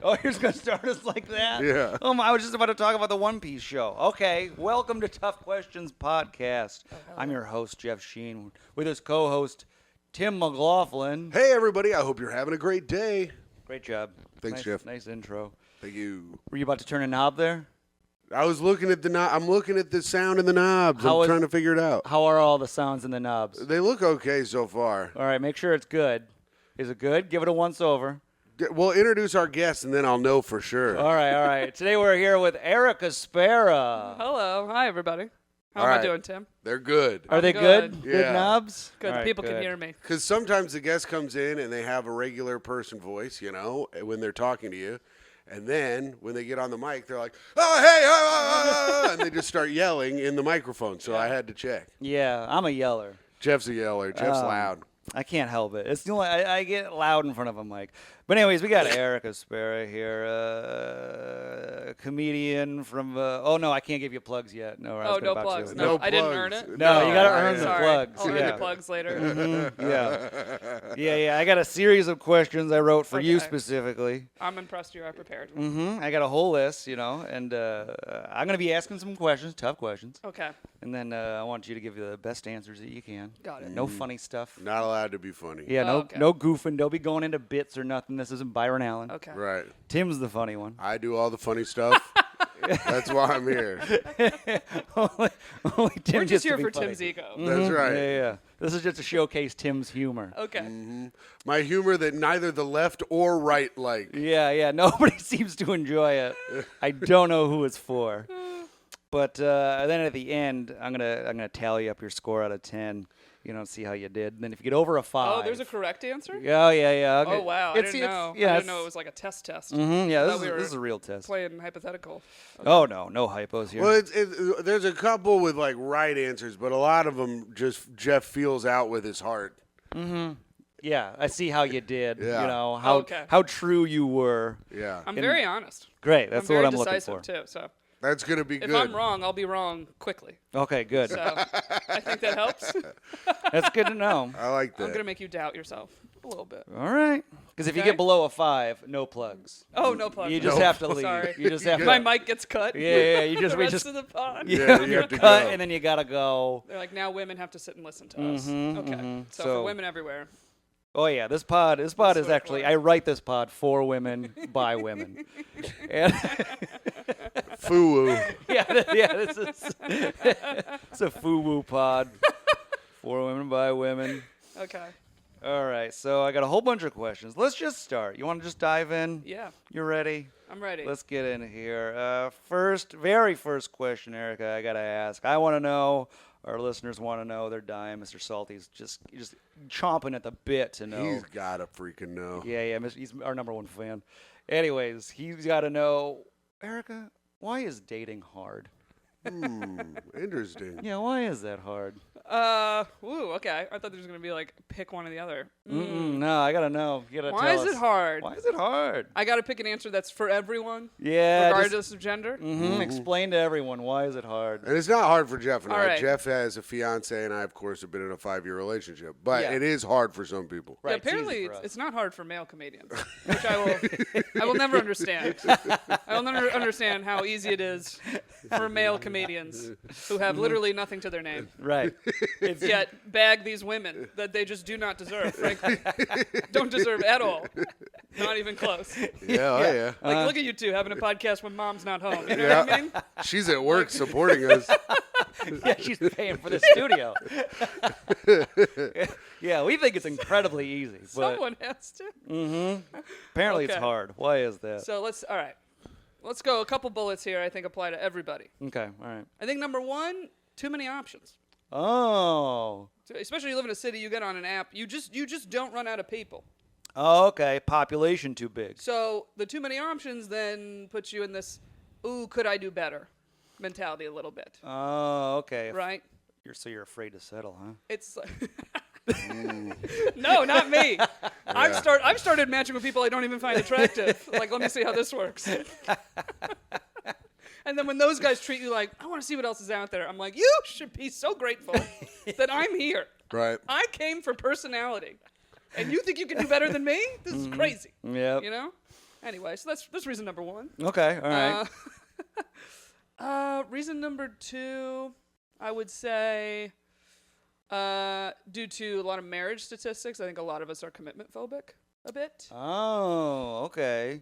Oh, you're just going to start us like that? Yeah. Oh, I was just about to talk about the One Piece show. Okay, welcome to Tough Questions Podcast. I'm your host, Jeff Sheen, with his co-host, Tim McLaughlin. Hey, everybody. I hope you're having a great day. Great job. Thanks, nice, Jeff. Nice intro. Thank you. Were you about to turn a knob there? I was looking at the knob. I'm looking at the sound in the knobs. I'm trying to figure it out. How are all the sounds in the knobs? They look okay so far. All right, make sure it's good. Is it good? Give it a once-over. We'll introduce our guests, and then I'll know for sure. All right. Today we're here with Erica Spera. Hello. Hi, everybody. How am I doing, Tim? They're good. Are they good? Good. Good Yeah. knobs? Good. All right, People good. can hear me. Because sometimes the guest comes in, and they have a regular person voice, when they're talking to you. And then when they get on the mic, they're like, oh, hey, and they just start yelling in the microphone. So I had to check. Yeah, I'm a yeller. Jeff's a yeller. Jeff's loud. I can't help it. It's the only I get loud in front of a mic. But anyways, we got Erica Spera here, a comedian from. Oh no, I can't give you plugs yet. No, I was No about plugs. to. No, No I didn't plugs. earn it. No, you gotta earn the Sorry. plugs. I'll earn Yeah. the plugs later. Yeah. I got a series of questions I wrote for you Okay. specifically. I'm impressed you are prepared. I got a whole list, and I'm gonna be asking some questions, tough questions, Okay. and then I want you to give the best answers that you can. Got it. No funny stuff. Not allowed to be funny. Yeah, Oh, okay. no goofing. Don't be going into bits or nothing. This isn't Byron Allen. Okay. Right. Tim's the funny one. I do all the funny stuff. That's why I'm here. only Tim We're gets just to here be for funny. Tim's ego. That's right. Yeah. This is just to showcase Tim's humor. Okay. My humor that neither the left or right like. Yeah. Nobody seems to enjoy it. I don't know who it's for. But then at the end, I'm gonna tally up your score out of 10. See how you did. And then if you get over a 5. Oh, there's a correct answer? Yeah. Oh, wow. I didn't know. Yeah, I didn't know it was like a test. Yeah, thought this is a real test. Playing hypothetical. Oh no hypos here. Well, there's a couple with like right answers, but a lot of them just Jeff feels out with his heart. Yeah, I see how you did. Yeah. How true you were. Yeah. I'm very honest. Great. That's I'm what very I'm looking decisive, for. too. So That's going to be if good. I'm wrong, I'll be wrong quickly. Okay, good. So I think that helps. That's good to know. I like that. I'm going to make you doubt yourself a little bit. All right. Because if you Okay. get below a 5, no plugs. Oh, no plugs. You just have to leave. Sorry. You just have to. My mic gets cut. Yeah. You just the we rest just of the pod. Yeah, you have to cut go. and then you gotta go. They're like, now women have to sit and listen to us. Okay. So So- for women everywhere. Oh yeah, this pod is actually for. I write this pod for women by women. And Foo-woo. this is it's a foo-woo pod for women by women. Okay. All right, so I got a whole bunch of questions. Let's just start. You want to just dive in? Yeah, You ready? I'm ready. Let's get in here. Very first question, Erica, I got to ask. I want to know, our listeners want to know, they're dying. Mr. Salty's just chomping at the bit to know. He's got to freaking know. Yeah, he's our number one fan. Anyways, he's got to know, Erica, why is dating hard? Interesting. Yeah, why is that hard? Okay. I thought there was going to be like, pick one or the other. No, I got to know. You gotta Why tell is us. it hard? Why is it hard? I got to pick an answer that's for everyone, Yeah. regardless of gender. Explain to everyone, why is it hard? And it's not hard for Jeff and All I. right. Jeff has a fiance, and I, of course, have been in a 5-year relationship. But Yeah. it is hard for some people. Right, Yeah, it's easy apparently, for us. it's not hard for male comedians, which I will never understand. I will never understand how easy it is for male comedians who have literally nothing to their name, Right. It's yet bag these women that they just do not deserve, frankly. Don't deserve at all. Not even close. Yeah. Like, look at you two having a podcast when mom's not home. You know Yeah. what I mean? She's at work supporting us. yeah, she's paying for the studio. Yeah, we think it's incredibly easy, but Someone has to. apparently it's Okay. hard. Why is that? So all right. Let's go. A couple bullets here I think apply to everybody. Okay, all right. I think number one, too many options. Oh. So especially you live in a city, you get on an app, you just don't run out of people. Oh, okay. Population too big. So the too many options then puts you in this, ooh, could I do better mentality a little bit, Oh, okay. right? You're afraid to settle, huh? It's no, not me. I've started matching with people I don't even find attractive. Like, let me see how this works. And then when those guys treat you like, I want to see what else is out there, I'm like, you should be so grateful that I'm here. Right. I came for personality. And you think you can do better than me? This is crazy. Yep. You know? Anyway, so that's reason number one. Okay, all right. Reason number two, I would say, due to a lot of marriage statistics, I think a lot of us are commitment phobic a bit. Oh, okay.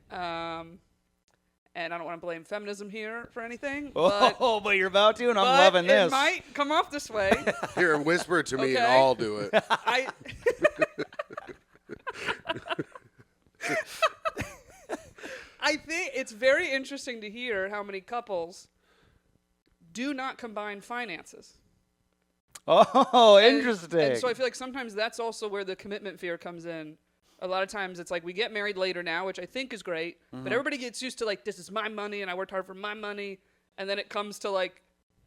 And I don't want to blame feminism here for anything. But you're about to, and I'm loving this. It might come off this way. Here, whisper it to me, and Okay. I'll do it. I think it's very interesting to hear how many couples do not combine finances. Oh, And- interesting. And so I feel like sometimes that's also where the commitment fear comes in. A lot of times it's like we get married later now, which I think is great, but everybody gets used to like, this is my money and I worked hard for my money. And then it comes to like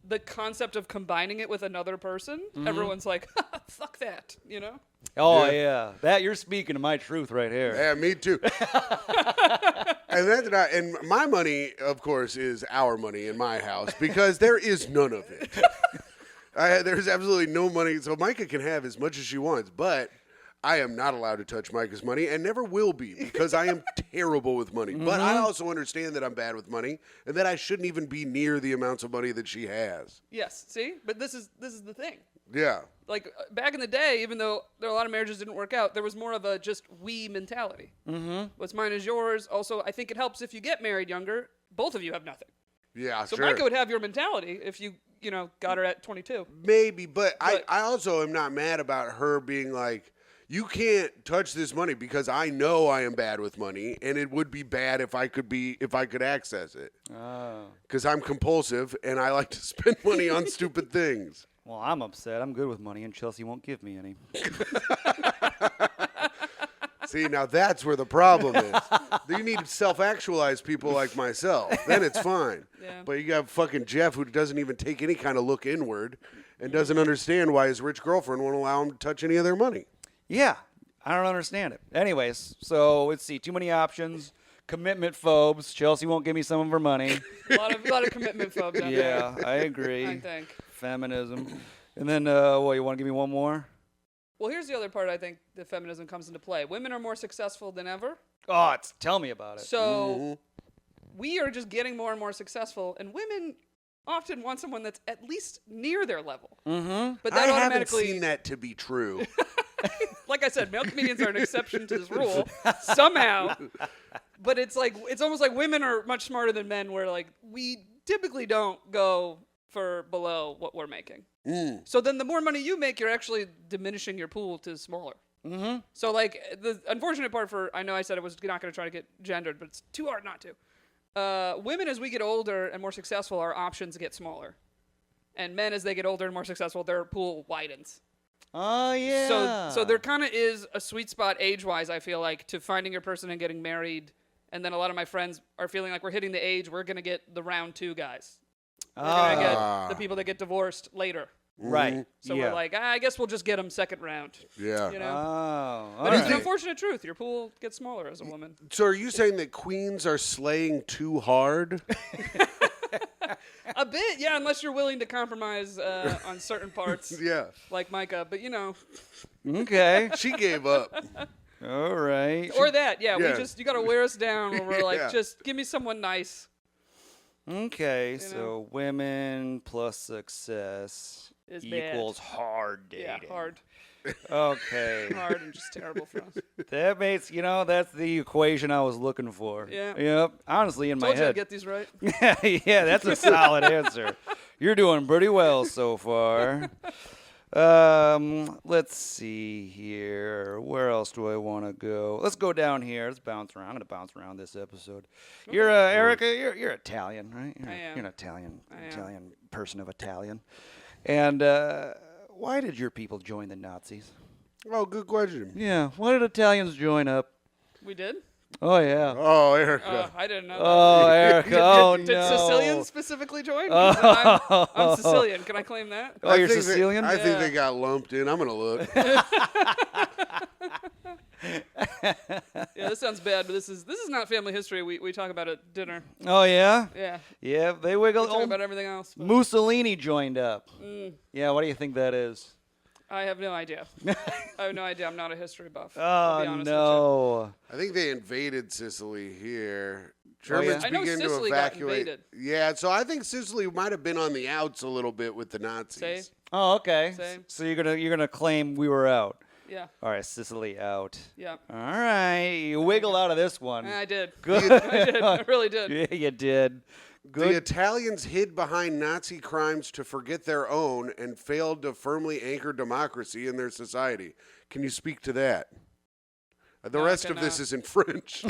the concept of combining it with another person. Everyone's like, fuck that, you know? Oh, Yeah. yeah. That you're speaking to my truth right here. Yeah, me too. And my money, of course, is our money in my house because there is none of it. There's absolutely no money. So Micah can have as much as she wants, but I am not allowed to touch Micah's money and never will be because I am terrible with money. But I also understand that I'm bad with money and that I shouldn't even be near the amounts of money that she has. Yes, see? But this is the thing. Yeah. Like back in the day, even though there are a lot of marriages didn't work out, there was more of a just we mentality. What's mine is yours. Also, I think it helps if you get married younger. Both of you have nothing. Yeah, So sure. Micah would have your mentality if you got her at 22. Maybe, but But- I also am not mad about her being like, you can't touch this money because I know I am bad with money, and it would be bad if I could access it. Oh. Because I'm compulsive and I like to spend money on stupid things. Well, I'm upset. I'm good with money, and Chelsea won't give me any. See, now that's where the problem is. You need self-actualized people like myself. Then it's fine. Yeah. But you got fucking Jeff who doesn't even take any kind of look inward and doesn't understand why his rich girlfriend won't allow him to touch any of their money. Yeah, I don't understand it. Anyways, so let's see. Too many options. Commitment phobes. Chelsea won't give me some of her money. A lot of commitment phobes out Yeah, there. I agree. I think. Feminism. And then, what, you want to give me one more? Well, here's the other part I think that feminism comes into play. Women are more successful than ever. Oh, tell me about it. So we are just getting more and more successful, and women often want someone that's at least near their level. Mm-hmm. But I that haven't automatically, seen that to be true. like I said, male comedians are an exception to this rule somehow. But it's almost like women are much smarter than men, where like we typically don't go for below what we're making. So then the more money you make, you're actually diminishing your pool to smaller. Mm-hmm. So like the unfortunate part I know I said I was not going to try to get gendered, but it's too hard not to. Women, as we get older and more successful, our options get smaller. And men, as they get older and more successful, their pool widens. Oh, yeah. So there kind of is a sweet spot age-wise, I feel like, to finding your person and getting married. And then a lot of my friends are feeling like we're hitting the age we're going to get the round two guys. We're going to get the people that get divorced later. Right. So yeah. we're like, I guess we'll just get them second round. Yeah. You know? Oh, But it's all the right. unfortunate truth. Your pool gets smaller as a woman. So are you saying that queens are slaying too hard? A bit, yeah, unless you're willing to compromise on certain parts, Yeah. like Micah. But, Okay. She gave up. All right. or that, yeah. Yeah. You got to wear us down where we're like, Yeah. just give me someone nice. Okay, know? so women plus success Is bad. equals hard dating. Yeah, hard. Okay. Hard and just terrible for us. That makes, that's the equation I was looking for. Yeah. Yep. Honestly, in my Told you I'd head. get these right. Yeah, that's a solid answer. You're doing pretty well so far. Let's see here. Where else do I want to go? Let's go down here. Let's bounce around. I'm going to bounce around this episode. You're Erica. You're Italian, right? I am. You're an Italian. I am. Italian person of Italian. And why did your people join the Nazis? Oh, good question. Yeah. Why did Italians join up? We did? Oh yeah. Oh, Erica. I didn't know Oh, that. Erica. Oh Did no. Sicilians specifically join? 'Cause I'm Sicilian. Can I claim that? Oh, you're think Sicilian? I think Yeah. they got lumped in. I'm going to look. Yeah, this sounds bad, but this is not family history. We talk about at dinner. Oh yeah. Yeah. Yeah, they We wiggle. talk about everything else. But Mussolini joined up. Yeah, what do you think that is? I have no idea. I have no idea. I'm not a history buff. I'll be Oh, honest no. I think they invaded Sicily here. Oh, yeah? Germans I know began Sicily to got evacuate. invaded. Yeah, so I think Sicily might have been on the outs a little bit with the Nazis. Say, Oh, okay. Same. So you're gonna claim we were out. yeah, All right, Sicily out. yeah. All right, you wiggled out of this one. I did. Good. I did. I really did. Yeah, you did. The Good. Italians hid behind Nazi crimes to forget their own and failed to firmly anchor democracy in their society. Can you speak to that? The No, I rest of this cannot. is in French.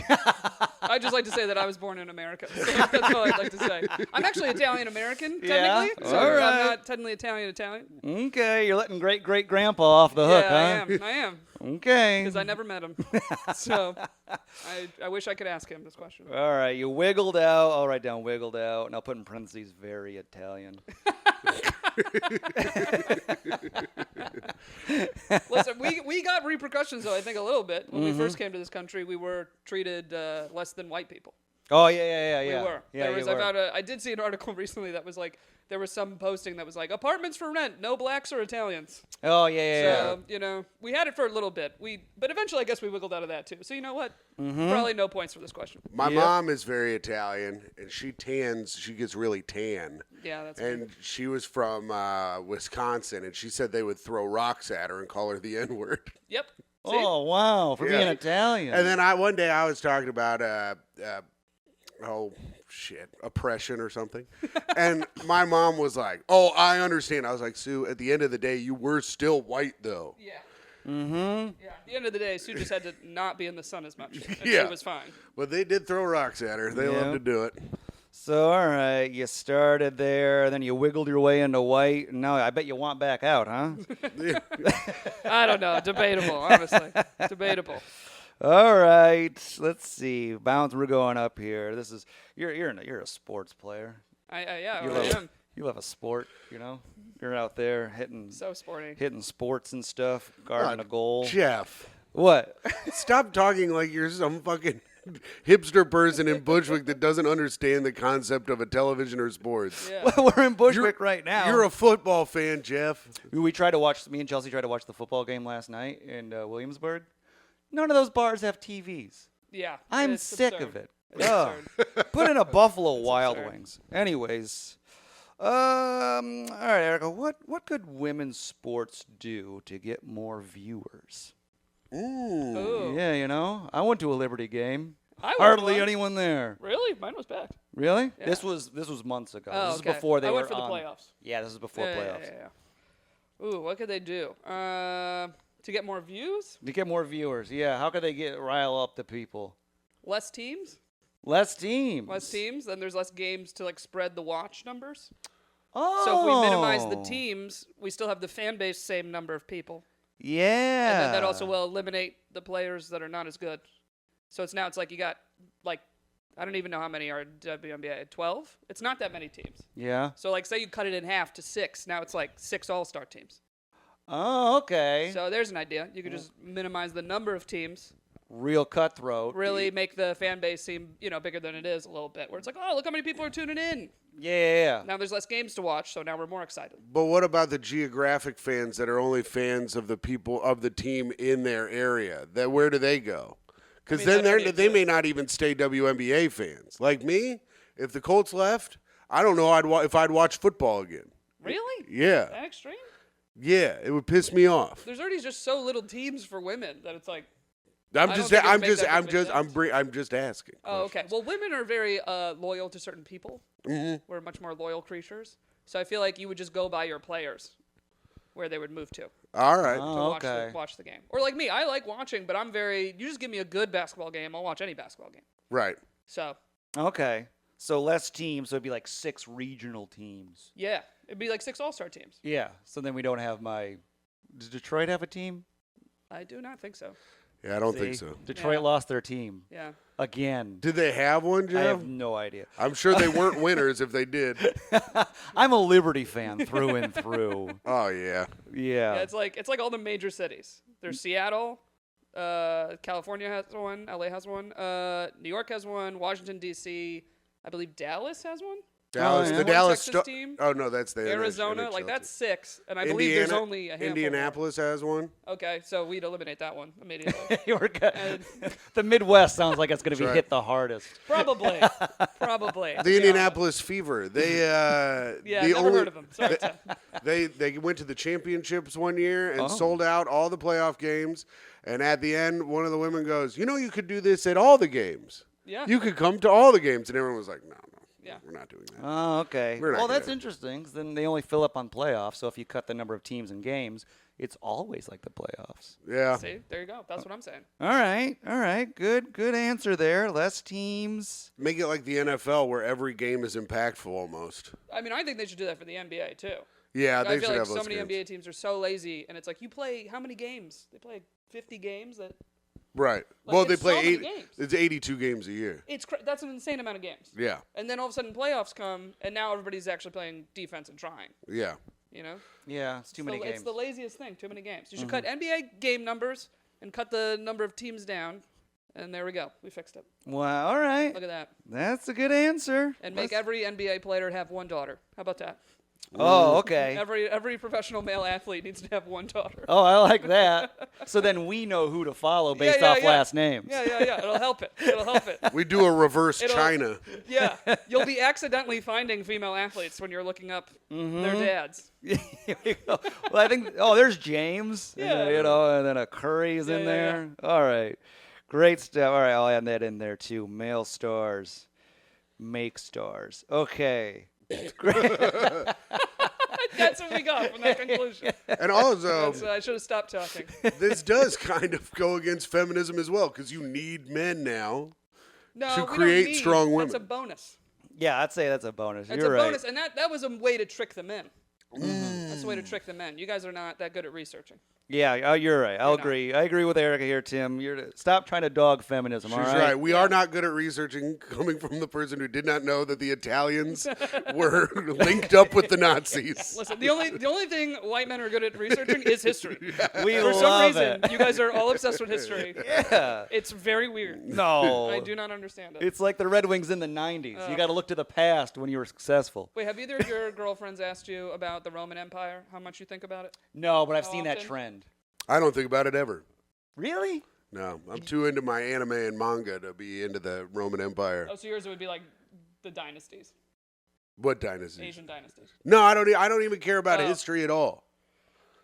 I just like to say that I was born in America. So that's all I'd like to say. I'm actually Italian-American, Yeah? technically. So All right. I'm not technically Italian. Okay, you're letting great-great-grandpa off the hook, Yeah, huh? I am. Okay. Because I never met him. So I wish I could ask him this question. All right, you wiggled out. I'll write down wiggled out, and I'll put in parentheses very Italian. Listen, we got repercussions, though, I think a little bit. When we first came to this country, we were treated less than white people. Oh yeah. We were. Yeah, There you was were. about I did see an article recently that was like, there was some posting that was like, apartments for rent, no blacks or Italians. Oh yeah. So, you know, we had it for a little bit. But eventually I guess we wiggled out of that too. So you know what? Probably no points for this question. My Yep. mom is very Italian, and she tans. She gets really tan. Yeah, that's good. And she was from Wisconsin, and she said they would throw rocks at her and call her the N-word. Yep. See? Oh wow, for Yeah. being Italian. And then one day I was talking about oppression or something, and my mom was like, "Oh, I understand." I was like, "Sue, at the end of the day, you were still white, though." Yeah. Mm-hmm. Yeah. At the end of the day, Sue just had to not be in the sun as much. And Yeah. she was fine. But they did throw rocks at her. They Yeah. love to do it. So all right, you started there, then you wiggled your way into white, and now I bet you want back out, huh? I don't know. Debatable, honestly. Debatable. All right, let's see. Bounce, we're going up here. This is you're a sports player. Yeah, You I love, am. you love a sport, you know. You're out there hitting So sporty. sports and stuff, guarding a goal. Jeff, What? stop talking like you're some fucking hipster person in Bushwick that doesn't understand the concept of a television or sports. Yeah. We're in Bushwick right now. You're a football fan, Jeff. We tried to watch. Me and Chelsea tried to watch the football game last night in Williamsburg. None of those bars have TVs. Yeah. I'm it's sick absurd. of it. It's Ugh. absurd. Put in a Buffalo Wild absurd. Wings. Anyways, all right, Erica. What could women's sports do to get more viewers? Ooh. Yeah, you know, I went to a Liberty game. I went to Hardly one. anyone there. Really? Mine was packed. Really? Yeah. This was months ago. Oh, This okay. is before they I were went for the on- playoffs. Yeah, this is before playoffs. Yeah. Ooh, what could they do? To get more views? To get more viewers, yeah. How could they rile up the people? Less teams? Less teams. Less teams? Then there's less games to like spread the watch numbers. Oh. So if we minimize the teams, we still have the fan base same number of people. Yeah. And then that also will eliminate the players that are not as good. So it's like you got like I don't even know how many are WNBA. 12? It's not that many teams. Yeah. So like say you cut it in half to 6, now it's like 6 all-star teams. Oh, okay. So there's an idea. You could just minimize the number of teams, Real cutthroat. really make the fan base seem, bigger than it is a little bit. Where it's like, oh, look how many people are tuning in. Yeah. Now there's less games to watch, so now we're more excited. But what about the geographic fans that are only fans of the people of the team in their area? Where do they go? Because I mean, that then already they may not even stay WNBA fans. Like me, if the Colts left, I don't know if I'd watch football again. Really? Yeah, That extreme? yeah, it would piss me off. There's already just so little teams for women that it's like, I'm don't just think it would I'm make just that I'm much of a just difference. I'm just asking. oh, okay. Well, women are very loyal to certain people. Mm-hmm. We're much more loyal creatures. So I feel like you would just go by your players where they would move to All right. Oh, watch, okay. watch the game. Or like me, I like watching, but you just give me a good basketball game, I'll watch any basketball game. Right. So, Okay. So less teams, so it'd be like 6 regional teams. yeah, it'd be like 6 all-star teams. Yeah. So then we don't have Does Detroit have a team? I do not think so. Yeah, I don't think See? so. Detroit Yeah. lost their team. Yeah. Again. Did they have one, I Jeff? have no idea. I'm sure they weren't winners if they did. I'm a Liberty fan through and through. Oh yeah. Yeah, Yeah. it's like all the major cities. There's Seattle, California has one, LA has one, New York has one, Washington D.C., I believe Dallas has one. Dallas, yeah. the One Dallas Texas team, Oh no, that's the Arizona, NHL like team. that's 6, and I believe there's only a handful. Indianapolis has one. Okay, so we'd eliminate that one immediately. We're good. And- The Midwest sounds like it's going to be That's right. hit the hardest. Probably. to The be Indianapolis Fever. They honest. Yeah, the never only, heard of them. Sorry, Tim. They went to the championships one year and Oh. sold out all the playoff games. And at the end, one of the women goes, you could do this at all the games. Yeah. You could come to all the games. And everyone was like, no, Yeah. we're not doing that. Oh, okay. We're not Well, gonna- that's interesting. 'Cause then they only fill up on playoffs. So if you cut the number of teams and games, it's always like the playoffs. Yeah. See, there you go. That's what I'm saying. All right. Good answer there. Less teams. Make it like the NFL where every game is impactful almost. I mean, I think they should do that for the NBA too. Yeah, I they feel should like have so less many games. NBA teams are so lazy, and it's like you play how many games? They play 50 games. That Right. Like, Well, they it's play so many 8. games. It's 82 games a year. that's an insane amount of games. Yeah. And then all of a sudden playoffs come, and now everybody's actually playing defense and trying. Yeah. You know, Yeah, it's too many games. It's the laziest thing. Too many games. You should cut NBA game numbers and cut the number of teams down, and there we go. We fixed it. Wow. All right. Look at that. That's a good answer. And make every NBA player have one daughter. How about that? Oh, okay. Every professional male athlete needs to have one daughter. Oh, I like that. So then we know who to follow based off last names. Yeah. It'll help it. We do a reverse It'll- China. Yeah. You'll be accidentally finding female athletes when you're looking up their dads. Here we go. Well, I think. Oh, there's James. Yeah. And then a Curry's in Yeah, there. All right, great stuff. All right, I'll add that in there too. Male stars, make stars. Okay. That's what we got from that conclusion. And also, I should have stopped talking. this does kind of go against feminism as well because you need men now. No, To we don't create need- strong That's a women. bonus. Yeah, I'd say that's a bonus. That's You're a right. bonus, and that was a way to trick them in. That's a way to trick them in. You guys are not that good at researching. Yeah, you're right. I'll You're not. agree. I agree with Erica here, Tim. Stop trying to dog feminism. She's all right. right. We are not good at researching, coming from the person who did not know that the Italians were linked up with the Nazis. Listen, the only thing white men are good at researching is history. We For some love reason, it. you guys are all obsessed with history. Yeah. It's very weird. No. I do not understand it. It's like the Red Wings in the 90s. You got to look to the past when you were successful. Wait, have either of your girlfriends asked you about the Roman Empire? How much you think about it? No, but I've How seen that often? trend. I don't think about it ever. Really? No, I'm too into my anime and manga to be into the Roman Empire. Oh, so yours would be like the dynasties, What dynasty? Asian dynasties. No, I don't even care about Oh. history at all.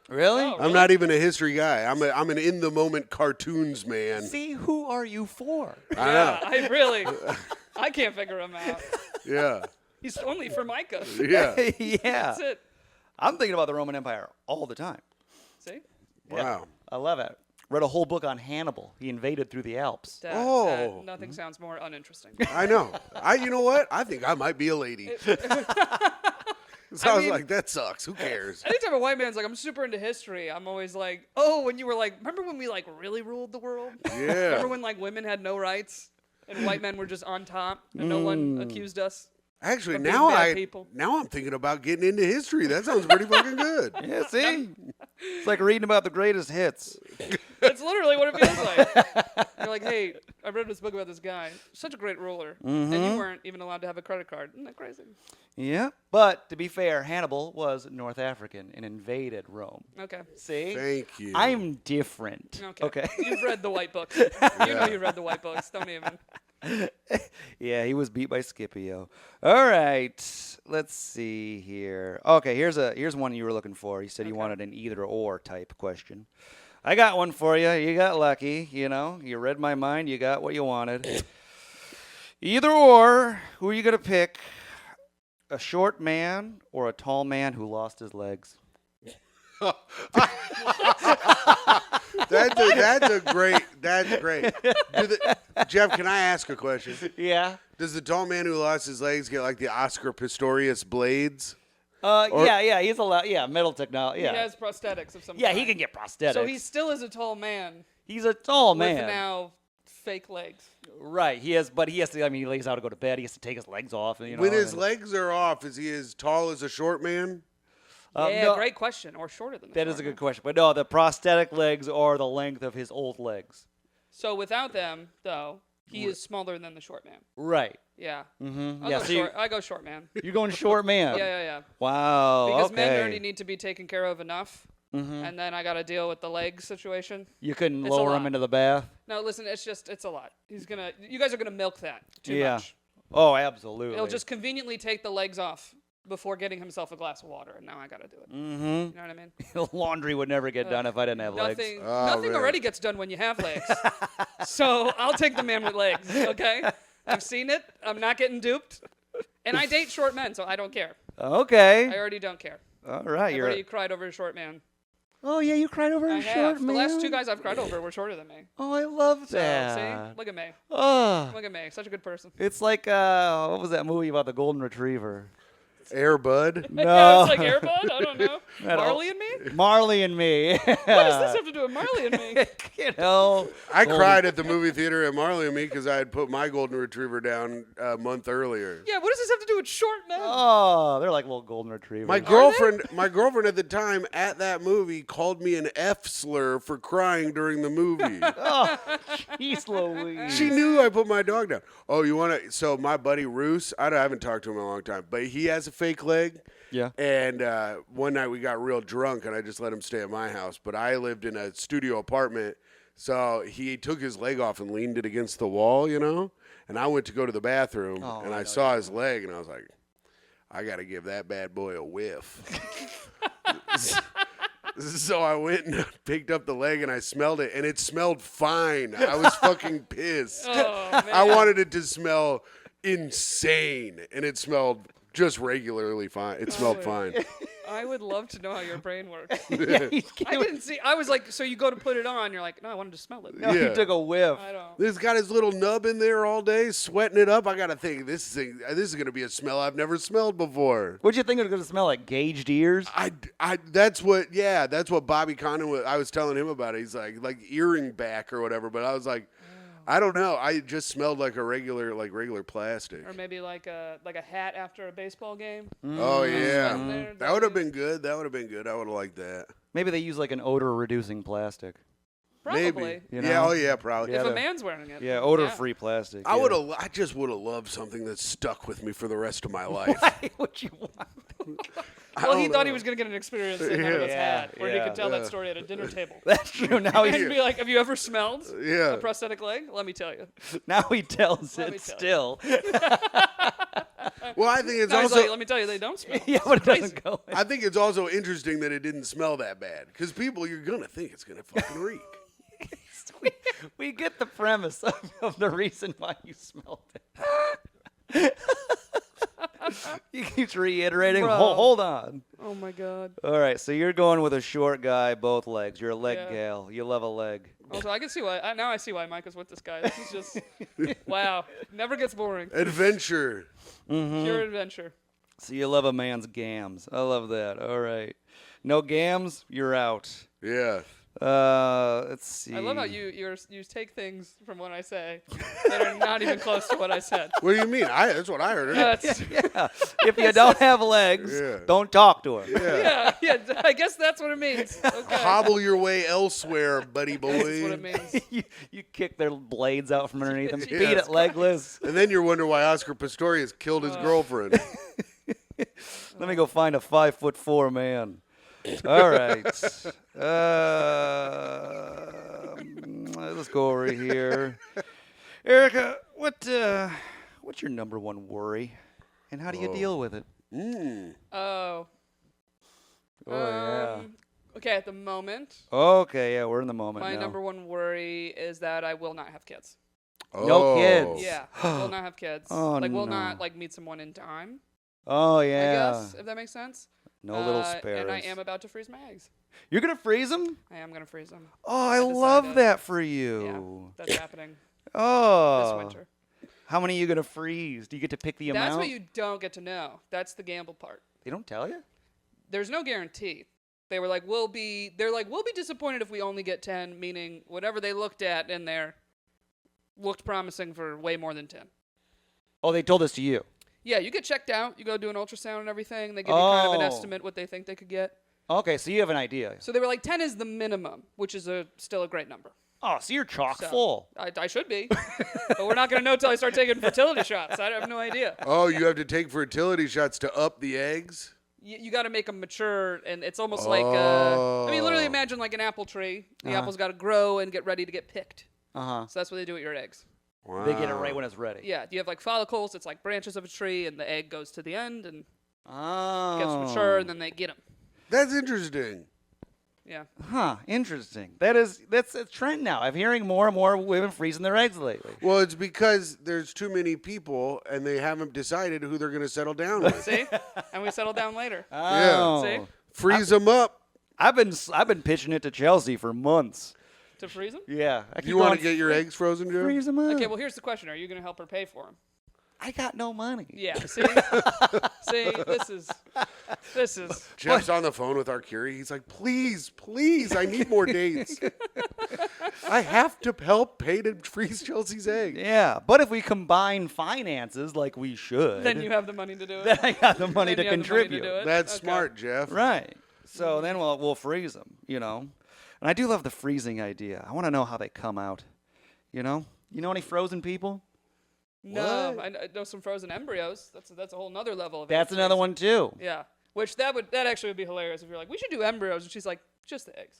Really? Oh. I'm not even a history guy. I'm an in the moment cartoons man. See, who are you for? I Yeah, know. I can't figure him out. Yeah. He's only for Micah. Yeah. Yeah. That's it. I'm thinking about the Roman Empire all the time. See? Wow. I love it. Read a whole book on Hannibal. He invaded through the Alps. Dad, Oh. nothing sounds more uninteresting. I know. You know what? I think I might be a lady. So I was mean- like, that sucks. Who cares? Anytime a white man's like, I'm super into history, I'm always like, oh, when you were like, remember when we like really ruled the world? Yeah. Remember when like women had no rights and white men were just on top and no one accused us? Actually, Of being now bad people. I'm thinking about getting into history. That sounds pretty fucking good. Yeah, see? It's like reading about the greatest hits. That's literally what it feels like. You're like, hey, I read this book about this guy, such a great ruler, and you weren't even allowed to have a credit card. Isn't that crazy? Yeah. But to be fair, Hannibal was North African and invaded Rome. Okay. See? Thank you. I'm different. Okay. You've read the white books. You know you read the white books. Don't even. Yeah, he was beat by Scipio. All right, let's see here. Okay, here's one you were looking for. You said you wanted an either or type question. I got one for you. You got lucky. You know, you read my mind. You got what you wanted. Either or. Who are you gonna pick? A short man or a tall man who lost his legs? That's great. Jeff, can I ask a question? Yeah. Does the tall man who lost his legs get like the Oscar Pistorius blades? Yeah. He's allowed. Yeah, metal technology. Yeah. He has prosthetics of some Yeah, kind. he can get prosthetics. So he still is a tall man He's a tall with man. now fake legs. Right. He has, but he has to. I mean, he lays out to go to bed. He has to take his legs off. And, you know, When his and- legs are off, is he as tall as a short man? Yeah, no, great question. Or shorter than That is a good question. But no, the prosthetic legs are the length of his old legs. So without them, though, he is smaller than the short man. Right. Yeah. Mm-hmm. I'll Yeah. go So short. I go short man. you're going short man. Yeah. Wow. Because okay. men already need to be taken care of enough, Mm-hmm. and then I got to deal with the leg situation. You couldn't It's a lower him lot. into the bath. No, listen, it's a lot. You guys are gonna milk that too Yeah. much. Oh, absolutely. He'll just conveniently take the legs off before getting himself a glass of water, and now I gotta do it. Mm-hmm. You know what I mean? Laundry would never get done if I didn't have legs. Nothing man. already gets done when you have legs. So I'll take the man with legs. Okay, I've seen it. I'm not getting duped, and I date short men, so I don't care. Okay. I already don't care. All right. I've already cried over a short man. Oh yeah, you cried over I a have. short The man. last two guys I've cried over were shorter than me. Oh, I love So that. see, look at me. Oh, Look at me. Such a good person. it's like what was that movie about the golden retriever? Air Bud. No. Yeah, it's like Air Bud. I don't know. That Marley and me. Marley and Me. What does this have to do with Marley and me? You know. I cried at the movie theater at Marley and Me because I had put my golden retriever down a month earlier. Yeah, what does this have to do with short men? Oh, they're like little golden retrievers. My girlfriend at the time at that movie called me an F slur for crying during the movie. Oh, jeez Louise. She knew I put my dog down. Oh, you want to? So my buddy Roos, I haven't talked to him in a long time, but he has a fake leg. Yeah. And one night we got real drunk, and I just let him stay at my house. But I lived in a studio apartment, so he took his leg off and leaned it against the wall, you know. And I went to go to the bathroom, Oh, and I I know saw his leg, and I was like, I got to give that bad boy a whiff. So I went and picked up the leg and I smelled it, and it smelled fine. I was fucking pissed. Oh, man. I wanted it to smell insane, and it smelled just regularly fine. It smelled fine. I would love to know how your brain works. Yeah, I didn't see. I was like, so you go to put it on, you're like, no, I wanted to smell it. No, Yeah. he took a whiff. I don't. This got his little nub in there all day, sweating it up. I gotta think this is gonna be a smell I've never smelled before. What'd you think it was going to smell like? Gauged ears? That's what Bobby Condon I was telling him about it. He's like earring back or whatever. But I was like, I don't know. I just smelled like a regular plastic. Or maybe like a hat after a baseball game. Oh yeah, Sweating there, that would have been good. I would have liked that. Maybe they use like an odor-reducing plastic. Probably. Maybe. You Yeah. know? Oh yeah, probably. Yeah, If a the- man's wearing it. Yeah, odor-free plastic. I just would have loved something that stuck with me for the rest of my life. What you want? Well, he don't thought know. he was going to get an experience in out of his Yeah, hat where he yeah. could tell that story at a dinner table. That's true. Now And he be like, have you ever smelled Yeah. a prosthetic leg? Let me tell you. now he tells Let me it tell still. Well, I think it's No, he's also like, let me tell you, they don't smell. Yeah, but it doesn't go. I think it's also interesting that it didn't smell that bad because you're gonna think it's gonna fucking reek. We get the premise of the reason why you smelled it. He keeps reiterating. Bro. Hold on. Oh, my God. All right, so you're going with a short guy, both legs. You're a leg Yeah. gal. You love a leg. Also, I can see why. Now I see why Mike is with this guy. This is just, wow. Never gets boring. Adventure. Pure adventure. So you love a man's gams. I love that. All right. No gams, you're out. Yeah. Let's see. I love how you take things from what I say that are not even close to what I said. What do you mean? That's what I heard. That's, Yeah. If you don't have legs, Yeah. don't talk to him. yeah, I guess that's what it means. Okay. Hobble your way elsewhere, buddy boy. That's what it means. you kick their blades out from underneath them. Jesus Beat it legless. And then you're wondering why Oscar Pistorius killed his girlfriend. Let me go find a 5'4" man. All right. Let's go over here. Erica, what's your number one worry, and how do you deal with it? Oh. Oh Okay, at the moment, yeah. Okay, yeah, we're in the moment my now. number one worry is that I will not have kids. No kids. Yeah, I will not have kids. Oh, will no. not meet someone in time. Oh I yeah. guess if that makes sense. No little sparrows. And I am about to freeze my eggs. You're gonna freeze them? I am gonna freeze them. Oh, I decided. love that for you. Yeah, that's happening Oh. this winter. How many are you gonna freeze? Do you get to pick the That's amount? what you don't get to know. That's the gamble part. They don't tell you? There's no guarantee. They were like, we'll be disappointed if we only get 10, meaning whatever they looked at in there looked promising for way more than 10. Oh, they told this to you. Yeah, you get checked out. You go do an ultrasound and everything. They give you kind of an Oh. estimate what they think they could get. Okay, so you have an idea. So they were like, 10 is the minimum, which is still a great number. Oh, so you're chock So, full. I should be. But we're not going to know until I start taking fertility shots. I have no idea. Oh, you have to take fertility shots to up the eggs? You got to make them mature, and it's almost like, I mean, literally Oh. imagine like an apple tree. The apple's got to grow and get ready to get picked. Uh-huh. So that's what they do with your eggs. Wow. They get it right when it's ready. Yeah, you have like follicles. It's like branches of a tree, and the egg goes to the end and Oh. gets mature, and then they get them. That's interesting. Yeah. Huh, interesting. That's a trend now. I'm hearing more and more women freezing their eggs lately. Well, it's because there's too many people and they haven't decided who they're going to settle down with. See? And we settle down later. Oh. See? Freeze them up. I've been pitching it to Chelsea for months. To freeze them? Yeah. I keep You want going, to get your eggs frozen, Joe? freeze them up. Okay, well, here's the question. Are you going to help her pay for them? I got no money. Yeah, see? See, this is. Jeff's on the phone with our Curie. He's like, please, I need more dates. I have to help pay to freeze Chelsea's eggs. Yeah, but if we combine finances like we should, Then you have the money to do it. then I got the money Then to you have the money to contribute. do it. That's Okay. smart, Jeff. Right. So then we'll freeze them, you know. And I do love the freezing idea. I want to know how they come out. You know any frozen people? No, What? I know some frozen embryos. That's a whole nother level of That's egg another freezing. one too. Yeah, which that actually would be hilarious if you're like, we should do embryos, and she's like, just the eggs,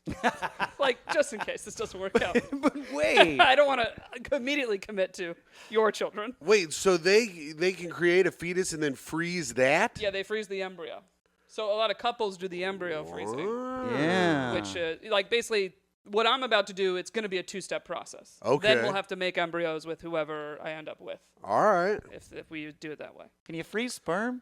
like just in case this doesn't work out. But wait. I don't want to immediately commit to your children. Wait, so they can create a fetus and then freeze that? Yeah, they freeze the embryo. So a lot of couples do the embryo freezing, Yeah. which like basically what I'm about to do, it's going to be a 2-step process. Okay. Then we'll have to make embryos with whoever I end up with All right. if we do it that way. Can you freeze sperm?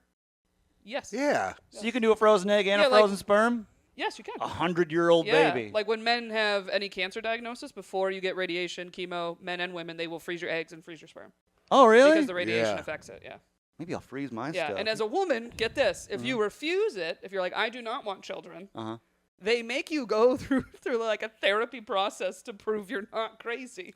Yes. Yeah. So you can do a frozen egg and Yeah, a like- frozen sperm? Yes, you can. 100-year-old Yeah, baby. like when men have any cancer diagnosis, before you get radiation, chemo, men and women, they will freeze your eggs and freeze your sperm. Oh, really? Because the radiation Yeah. affects it, yeah. Maybe I'll freeze my Yeah, stuff. and as a woman, get this, if you refuse it, if you're like, I do not want children, Uh-huh. they make you go through like a therapy process to prove you're not crazy.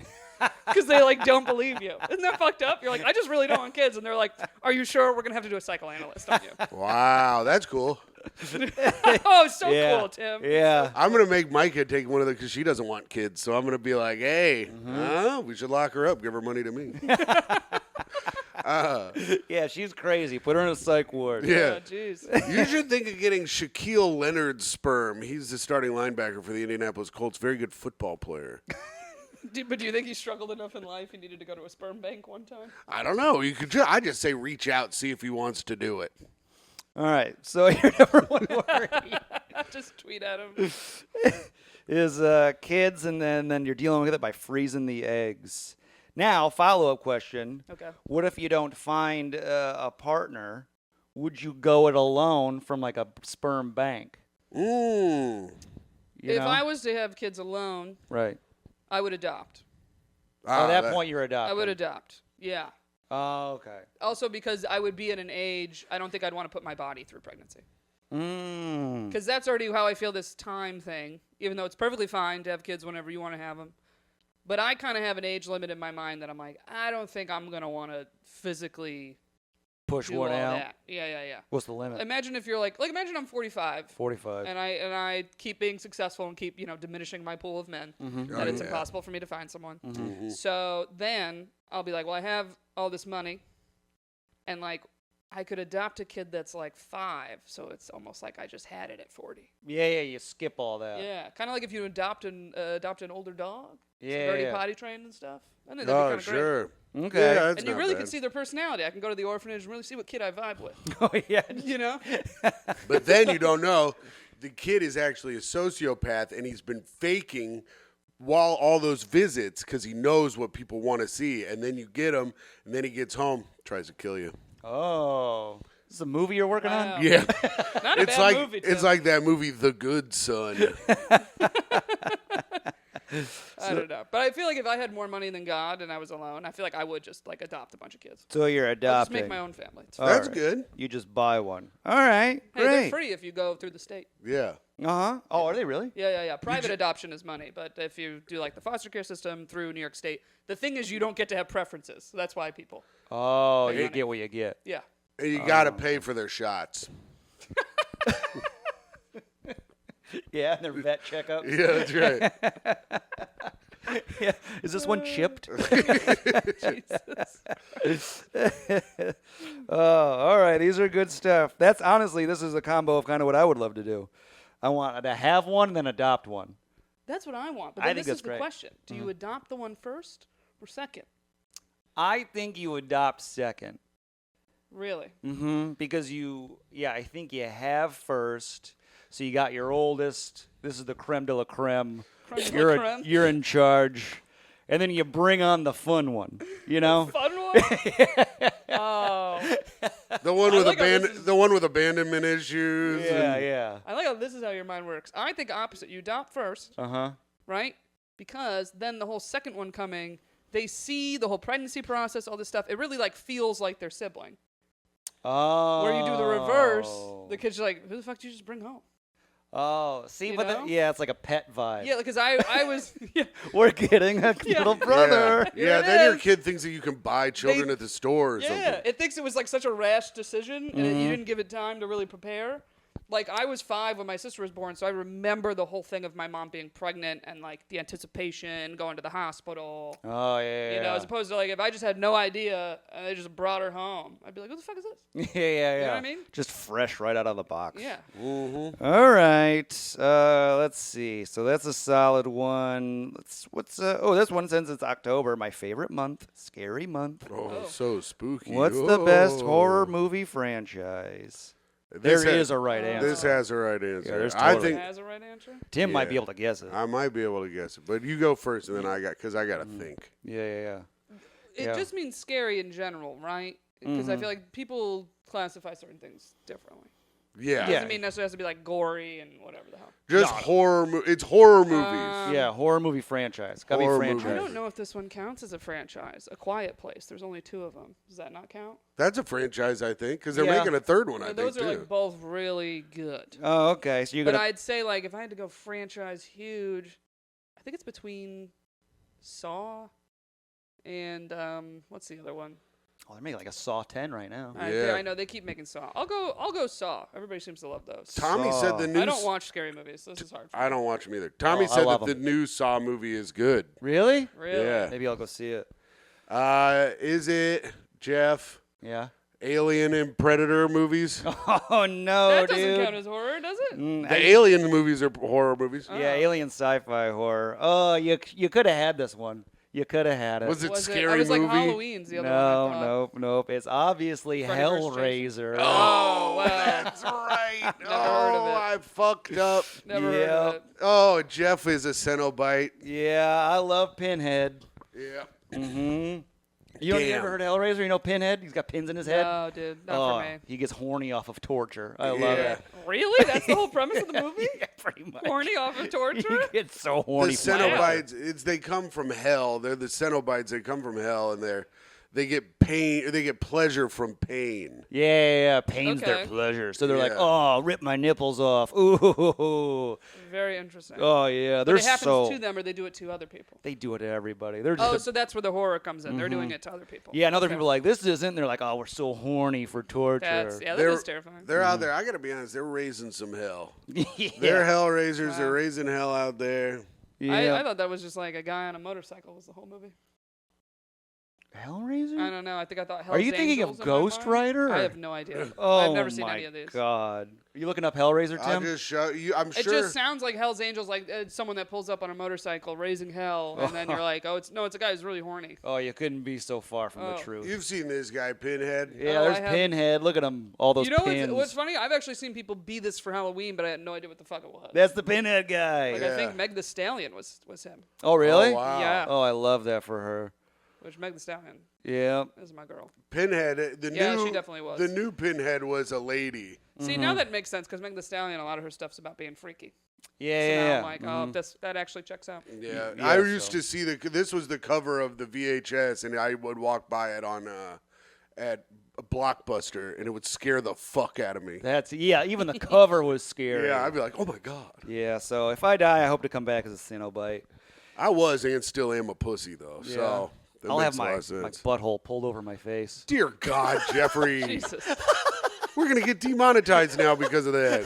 Because they like don't believe you. Isn't that fucked up? You're like, I just really don't want kids. And they're like, are you sure? We're going to have to do a psychoanalyst on you. Wow, that's cool. Oh, so Yeah. cool, Tim. Yeah. I'm going to make Micah take one of the, because she doesn't want kids. So I'm going to be like, hey, we should lock her up. Give her money to me. Yeah, she's crazy. Put her in a psych ward. Yeah. Jeez. You should think of getting Shaquille Leonard's sperm. He's the starting linebacker for the Indianapolis Colts. Very good football player. But do you think he struggled enough in life he needed to go to a sperm bank one time? I don't know. You could. I just say reach out, see if he wants to do it. All right. So your number one worry Just tweet at him. is kids, and then you're dealing with it by freezing the eggs. Now, follow-up question. Okay. What if you don't find a partner? Would you go it alone from like a sperm bank? Mm. You If know? I was to have kids alone, Right. I would adopt. At that point, you're adopted. I would adopt. Yeah. Oh, okay. Also because I would be at an age, I don't think I'd want to put my body through pregnancy. Mm. Because that's already how I feel this time thing, even though it's perfectly fine to have kids whenever you want to have them. But I kind of have an age limit in my mind that I'm like, I don't think I'm going to want to physically Push do one all out. that. Yeah. What's the limit? Imagine if you're like imagine I'm 45. 45. And I keep being successful and keep, diminishing my pool of men. That it's impossible for me to find someone. So then I'll be like, well, I have all this money, and like I could adopt a kid that's like 5, so it's almost like I just had it at 40. Yeah, you skip all that. Yeah, kind of like if you adopt an older dog. Yeah, already yeah. potty trained and stuff. I think that'd be Oh, kind of sure. Okay. Yeah, that's And you not really bad. can see their personality. I can go to the orphanage and really see what kid I vibe with. Oh, yeah. You know? But then you don't know. The kid is actually a sociopath, and he's been faking while all those visits because he knows what people want to see. And then you get him, and then he gets home, tries to kill you. Oh. This is a movie you're working Wow. on? Yeah. Not a It's bad like movie, it's Tim. like that movie The Good Son. I don't know. But I feel like if I had more money than God and I was alone, I feel like I would just like adopt a bunch of kids. So you're I'll just adopting. make my own family. It's All fine. That's good. You just buy one. All right. Hey, they're Great. free if you go through the state. Yeah. Uh-huh. Oh, are they really? Yeah. Private adoption is money, but if you do like the foster care system through New York State, the thing is you don't get to have preferences. So that's why people. Oh, Pay you money. get what you get. Yeah. And you got to pay for their shots. Yeah, their vet checkup. Yeah, that's right. Yeah. Is this one chipped? Jesus. Oh, all right. These are good stuff. That's honestly, this is a combo of kind of what I would love to do. I want to have one, then adopt one. That's what I want. But I then think this that's is the great. question. Do you adopt the one first or second? I think you adopt second. Really? Mm-hmm. Because I think you have first. So you got your oldest. This is the creme de la creme. Creme de la creme? You're in charge. And then you bring on the fun one, you know? Fun one? Oh. The one I with like how this is- the one with abandonment issues. Yeah, and- yeah. I like how this is how your mind works. I think opposite. You adopt first, Uh-huh. right? Because then the whole second one coming, they see the whole pregnancy process, all this stuff. It really like feels like their sibling. Oh. Where you do the reverse, the kid's like, who the fuck did you just bring home? Oh, see, You but know? yeah, it's like a pet vibe. Yeah, because I was, yeah, We're getting a Yeah. little brother. Here Yeah, it then your is. kid thinks that you can buy children at the store or yeah. something. It thinks it was like such a rash decision, and you didn't give it time to really prepare. Like I was 5 when my sister was born, so I remember the whole thing of my mom being pregnant and like the anticipation, going to the hospital. Oh, yeah, You know, as opposed to like if I just had no idea and they just brought her home, I'd be like, what the fuck is this? yeah. know what I mean? Just fresh right out of the box. Yeah. All right. Let's see. So that's a solid one. This one since it's October, my favorite month, scary month. Oh, so spooky. What's the best Oh. horror movie franchise? This There ha- is a right answer. This has a right answer. there's I totally- think Has a right answer? Tim might Yeah. be able to guess it. I might be able to guess it, but you go first, and then I got to think. Yeah. It Yeah. just means scary in general, right? Because I feel like people classify certain things differently. Yeah, Yeah. Doesn't mean necessarily has to be like gory and whatever the hell. just horror. It's horror movies. Yeah, horror movie franchise. Gotta Horror be movie. I franchise. don't know if this one counts as a franchise. A Quiet Place. There's only 2 of them. Does that not count? That's a franchise, I think, because they're Yeah. making a third one. I think Those are too. like both really good. Oh, okay. So you're But gonna. I'd say like if I had to go franchise huge, I think it's between Saw and what's the other one? Oh, they're making like a Saw 10 right now. Yeah. I know they keep making Saw. I'll go Saw. Everybody seems to love those. Tommy Saw. said the new. I don't watch scary movies, so this is hard. For me. I don't watch them either. Tommy I said love that the 'em. new Saw movie is good. Really? Really? Yeah. Maybe I'll go see it. Is it Jeff? Yeah. Alien and Predator movies? Oh no, That doesn't dude. count as horror, does it? Mm, The Alien movies are horror movies. yeah, alien sci-fi horror. Oh, you could have had this one. You could have had it. Was it Was scary I was movie? like Halloween's the other one. No, I thought. nope. It's obviously Freddy versus Hellraiser. Oh, wow. That's right. heard of it. I fucked up. Never heard of Yep. it. Oh, Jeff is a Cenobite. Yeah, I love Pinhead. Yeah. Mm-hmm. You Damn. ever heard of Hellraiser? You know Pinhead? He's got pins in his head. No, dude, not Oh, for me. he gets horny off of torture. I love Yeah. it. Really? That's the whole premise of the movie? Yeah, pretty much. Horny off of He torture? gets so The horny. Cenobites, they come from hell. They're the Cenobites. They come from hell, and they get pain. They get pleasure from pain. Yeah, pain's their Okay. pleasure. So they're like, Yeah. oh, rip my nipples off. Ooh. Very interesting. Oh, yeah. but They're it happens so. to them, or they do it to other people. They do it to everybody. They're just. Oh, so that's where the horror comes in. They're doing it to other people. yeah, and other Okay. people are like, this isn't. They're like, oh, we're so horny for torture. That They're- is terrifying. They're out there. I gotta be honest. They're raising some hell. yeah. They're Hellraisers. Wow. They're raising hell out there. Yeah. I thought that was just like a guy on a motorcycle was the whole movie. Hellraiser? I don't know. I think I thought Hell's Are you thinking of Angels in my Ghost mind. Rider? I have no idea. Oh, I've never seen my any of these. God. Are you looking up Hellraiser, I'll Tim? just show you. I'm It sure. just sounds like Hell's Angels, like someone that pulls up on a motorcycle, raising hell, and then you're like, oh, it's a guy who's really horny. Oh, you couldn't be so far from the Oh. truth. You've seen this guy, Pinhead. Yeah, Oh, there's I have- Pinhead. Look at him. All those You know pins. what's funny? I've actually seen people be this for Halloween, but I had no idea what the fuck it was. That's the Pinhead guy. Like Yeah. I think Meg the Stallion was him. Oh, really? Oh, wow. Yeah. Oh, I love that for her. Which Meg the Stallion Yeah. is my girl. Pinhead. The Yeah, new. she definitely was. The new Pinhead was a lady. See, now that makes sense because Meg the Stallion, a lot of her stuff's about being freaky. Yeah, So yeah, now yeah. I'm like, oh, that actually checks out. Yeah, Yeah, I used so- to see this was the cover of the VHS, and I would walk by it on at a Blockbuster, and it would scare the fuck out of me. Even the cover was scary. Yeah, I'd be like, oh my god. Yeah, so if I die, I hope to come back as a Cenobite. I was and still am a pussy though, Yeah. so that I'll makes have a my lot of sense. butthole pulled over my face. Dear God, Jeffrey, Jesus. we're gonna get demonetized now because of that.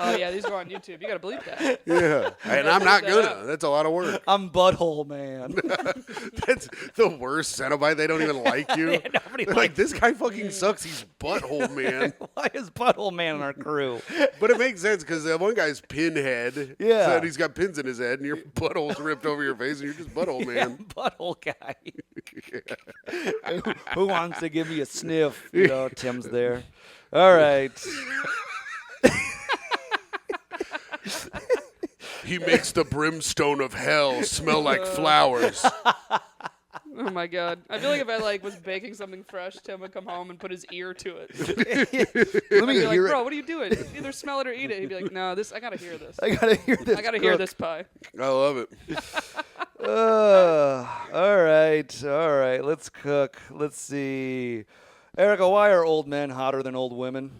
Oh yeah, these go on YouTube. You gotta believe that. Yeah, and I'm not gonna. That's a lot of work. I'm butthole man. That's the worst Cenobite. They don't even like you. Yeah, nobody They're like, this guy fucking sucks. He's butthole man. Why is butthole man in our crew? But it makes sense because one guy's pinhead. Yeah. So he's got pins in his head, and your butthole's ripped over your face, and you're just butthole man. Butthole guy. Who wants to give me a sniff? You know, Tim's there. All right. He makes the brimstone of hell smell like flowers. Oh my god! I feel like if I was baking something fresh, Tim would come home and put his ear to it. Let me I'd be like, hear bro, it. what are you doing? Either smell it or eat it. He'd be like, no, I gotta hear this. I gotta hear this. I gotta hear cook. this pie. I love it. All right. Let's cook. Let's see. Erica, why are old men hotter than old women?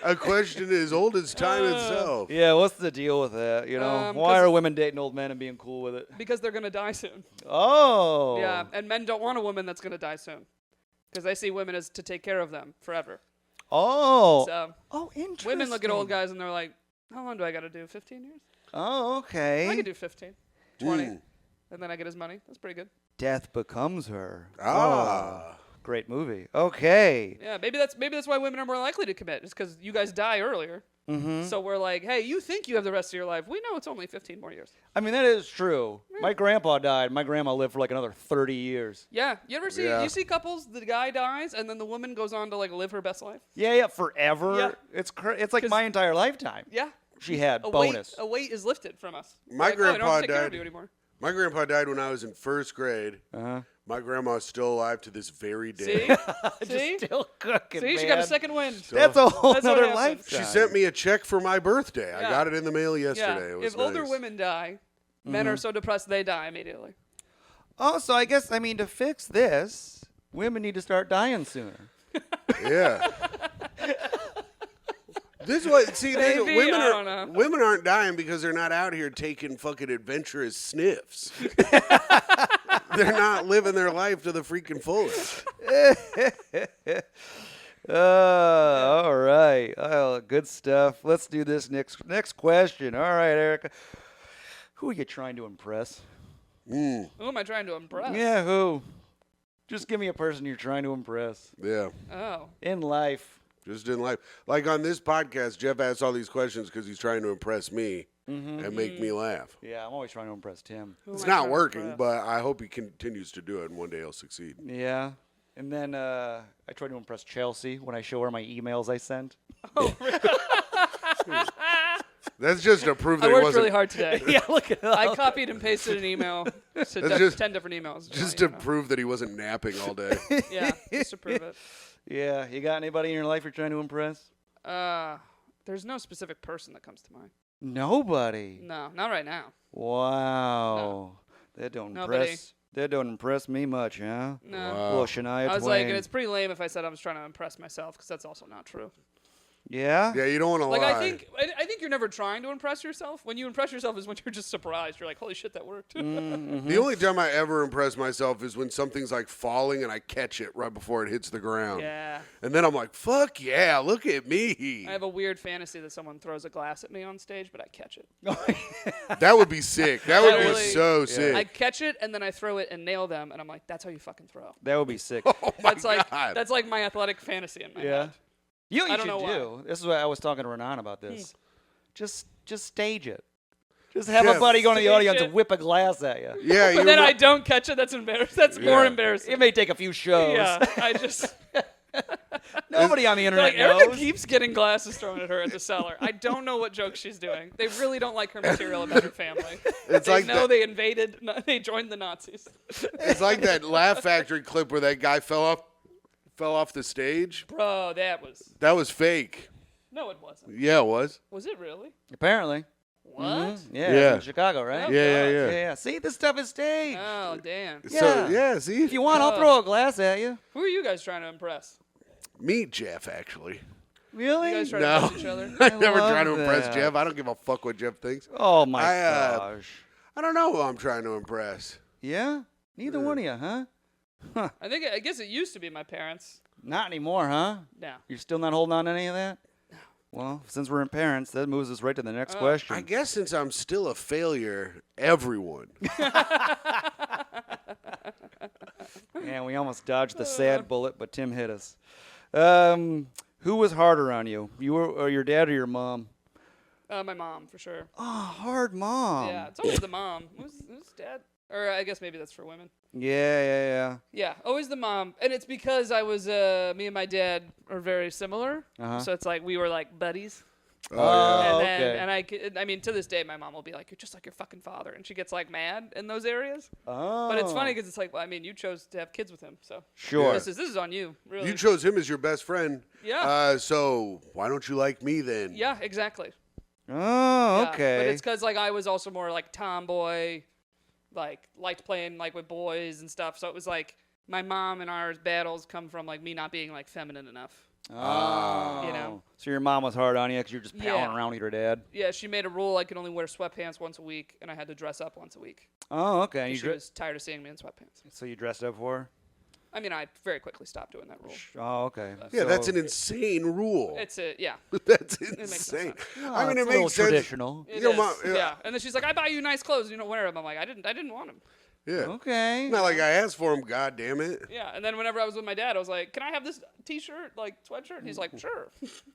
A question as old as time itself. Yeah, what's the deal with that? You know, why 'cause- are women dating old men and being cool with it? Because they're gonna die soon. Oh. Yeah, and men don't want a woman that's gonna die soon, because they see women as to take care of them forever. Oh. So Oh, interesting. women look at old guys and they're like, how long do I gotta do? 15 years? Oh, okay. I could do 15, 20, Mm. and then I get his money. That's pretty good. Death becomes her. Ah. Oh, great movie. Okay. Yeah, maybe that's why women are more likely to commit. It's because you guys die earlier. Mm-hmm. So we're like, hey, you think you have the rest of your life? We know it's only 15 more years. I mean, that is true. My grandpa died. My grandma lived for like another 30 years. Yeah, you ever see Yeah. you see couples? The guy dies and then the woman goes on to live her best life. Yeah, forever. Yeah. It's like 'Cause- my entire lifetime. Yeah, She had a bonus. weight is lifted from us. My Like, oh, I grandpa don't take care died. of you anymore. My grandpa died when I was in first grade. Uh-huh. My grandma's still alive to this very day. See, see, Still cooking, see, man. she got a second win. That's a whole That's what other happens. lifetime. She sent me a check for my birthday. I Yeah. got it in the mail Yeah, yesterday. It was if older nice. women die, men are so depressed they die immediately. Oh, so I guess, to fix this, women need to start dying sooner. Yeah. This is what Maybe, women I don't know. women aren't dying because they're not out here taking fucking adventurous sniffs. They're not living their life to the freaking fullest. All right. Oh, good stuff. Let's do this next question. All right, Erica. Who are you trying to impress? Who am I trying to impress? Yeah, who? Just give me a person you're trying to impress Yeah. Oh. in life. Just in life. Like on this podcast, Jeff asks all these questions because he's trying to impress me and make me laugh. Yeah, I'm always trying to impress Tim. Who It's am I not trying to working, impress? but I hope he continues to do it, and one day he'll succeed. Yeah. And then I try to impress Chelsea when I show her my emails I sent. That's just to prove that I he worked wasn't. really hard today. Yeah, look at that. I copied and pasted an email to That's just- 10 different emails. Just to prove that he wasn't napping all day. Yeah, just to prove it. Yeah, you got anybody in your life you're trying to impress? There's no specific person that comes to mind. Nobody. No, not right now. Wow. That don't Nobody. impress. That don't impress me much, huh? No. Wow. Well, Shania I was Twain. like, and it's pretty lame if I said I was trying to impress myself, because that's also not true. Yeah. Yeah, you don't want to Like, lie. I think you're never trying to impress yourself. When you impress yourself is when you're just surprised. You're like, holy shit, that worked. The only time I ever impress myself is when something's like falling and I catch it right before it hits the ground. Yeah. And then I'm like, fuck yeah, look at me. I have a weird fantasy that someone throws a glass at me on stage, but I catch it. That would be sick. That would be Really- so sick. I catch it, and then I throw it and nail them, and I'm like, that's how you fucking throw. That would be sick. Oh my God. That's like my athletic fantasy in my Yeah. head. You know what I you don't should know do? This is what I was talking to Renan about this. Just stage it. Just have Jeff, a buddy go into the stage audience it. and whip a glass at you. Yeah, But you then remi- I don't catch it. That's embarrassing. That's more Yeah. embarrassing. It may take a few shows. Yeah, I just Nobody on the they're internet like Erica knows. keeps getting glasses thrown at her at the cellar. I don't know what joke she's doing. They really don't like her material about her family. It's They like know that, they invaded. They joined the Nazis. it's like that Laugh Factory clip where that guy fell off the stage. Bro, that was That was fake. no, it wasn't. Yeah, it was. Was it really? Apparently. What? Yeah. Yeah. In Chicago, right? Oh, Yeah. Yeah. See, this stuff is staged. Oh damn. So Yeah. yeah, see, If you want, I'll throw a glass at you. Who are you guys trying to impress? meet Jeff actually. Really? You guys trying No. to impress each other? I never love try to impress that. Jeff. I don't give a fuck what Jeff thinks. Oh my I, gosh. I don't know who I'm trying to impress. Yeah? Neither one of you, huh? I guess it used to be my parents. Not anymore, huh? No. You're still not holding on to any of that? No. Well, since we're in parents, that moves us right to the next question. I guess since I'm still a failure, everyone. Yeah, we almost dodged the sad bullet, but Tim hit us. Who was harder on you? Or your dad or your mom? My mom, for sure. Oh, hard mom. Yeah, it's always the mom. Who's dad? Or I guess maybe that's for women. Yeah. Yeah, always the mom. And it's because I was, me and my dad are very similar. Uh-huh. So it's like we were like buddies. Oh, And then, okay. and I mean, to this day, my mom will be like, "You're just like your fucking father," and she gets like mad in those areas. Oh. But it's funny because it's like, well, I mean, you chose to have kids with him, so Sure. this is on you, really. You chose him as your best friend. Yeah. So why don't you like me then? Yeah, exactly. Oh, Yeah, okay. but it's because like I was also more like tomboy, like liked playing like with boys and stuff. So it was like my mom and our battles come from like me not being like feminine enough. Oh. You know. So your mom was hard on you because you were just palling Yeah. around with your dad? Yeah, she made a rule I could only wear sweatpants once a week, and I had to dress up once a week. Oh, okay. And And she was tired of seeing me in sweatpants. So you dressed up for her? I mean, I very quickly stopped doing that rule. Oh, okay. Yeah, So- that's an insane rule. It's yeah. That's makes no insane. sense. Well, I mean, it's it a little makes sense. traditional. It Your is, mom- yeah. And then she's like, "I buy you nice clothes, you don't wear them." I'm like, I didn't want them. Yeah. Okay. Not like I asked for him. God damn it. Yeah. And then whenever I was with my dad, I was like, "Can I have this T-shirt, like sweatshirt?" And he's like, "Sure."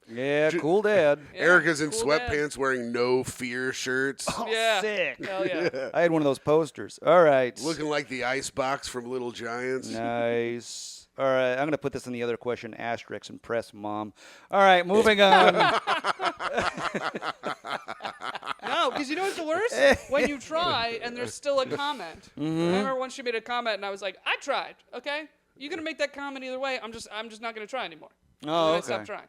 Yeah, cool dad. Yeah, Erica's in cool dad. sweatpants wearing no fear shirts, Oh, Yeah. sick. Hell yeah. I had one of those posters. All right. looking like the icebox from Little Giants. Nice. All right, I'm going to put this in the other question, asterisk, and press mom. All right, moving on. No, because you know what's the worst? When you try and there's still a comment. I remember once she made a comment and I was like, "I tried. Okay, you're gonna make that comment either way. I'm just not gonna try anymore." Oh, And then I okay. stopped trying.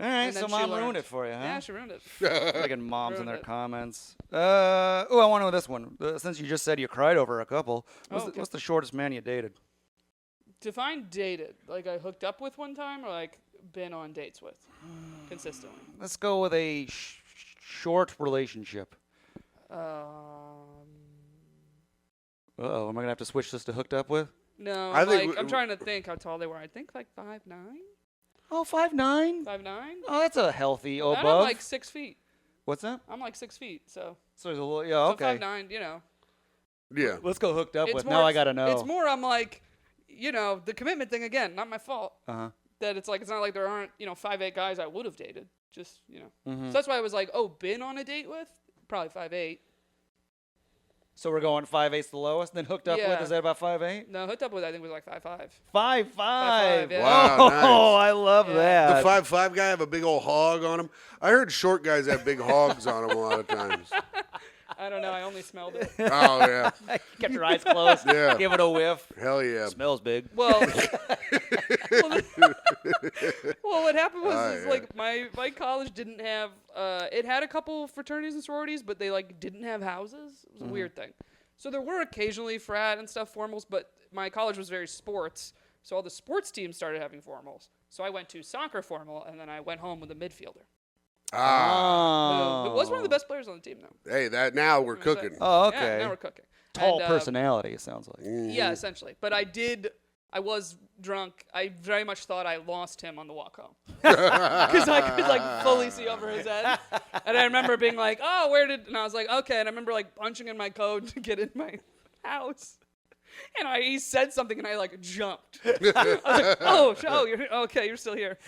All right, And so then she mom learned. ruined it for you, huh? Yeah, she ruined it. Freaking moms and Ruined their it. comments. I want to know this one. Since you just said you cried over a couple, what's the shortest man you dated? Define dated. Like I hooked up with one time, or like been on dates with consistently. Let's go with a short relationship. Um, Uh-oh, am I going to have to switch this to hooked up with? no, I think I'm trying to think how tall they were. I think like 5'9", Oh, 5'9"? 5'9". Oh, that's a healthy And I'm above. like 6 feet. What's that? I'm like 6 feet, so So there's a little, yeah, okay. 5'9", you know. Yeah. Let's go hooked up It's with. more- Now I got to know. It's more I'm like, you know, the commitment thing again, not my fault. Uh-huh. That it's like, it's not like there aren't, 5'8" guys I would have dated. Just, Mm-hmm. So that's why I was like, oh, been on a date with? Probably 5'8". So we're going 5'8's the lowest, then hooked up with, Yeah. is that about 5'8"? No, hooked up with I think was like 5'5". 5'5". yeah. Wow, Oh, nice. I love Yeah. that. The 5'5" guy have a big old hog on him. I heard short guys have big hogs on them a lot of times. I don't know. I only smelled it. Oh yeah, Kept your eyes closed. Yeah. Give it a whiff. hell yeah. Smells big. Well, well, what happened was Oh, is, yeah. like my college didn't have it had a couple fraternities and sororities, but they like didn't have houses. It was a weird thing. So there were occasionally frat and stuff formals, but my college was very sports, so all the sports teams started having formals. So I went to soccer formal, and then I went home with a midfielder. Ah, Who was one of the best players on the team, though. hey, that now we're I'm gonna say. cooking. Oh, Yeah, okay. now we're cooking. Tall And, personality, it sounds like. Yeah, essentially. But I was drunk. I very much thought I lost him on the walk home. Because I could, like, fully see over his head. And I remember being like, oh, and I was like, okay. And I remember, like, punching in my code to get in my house. And he said something, and I, like, jumped. I was like, you're okay, you're still here.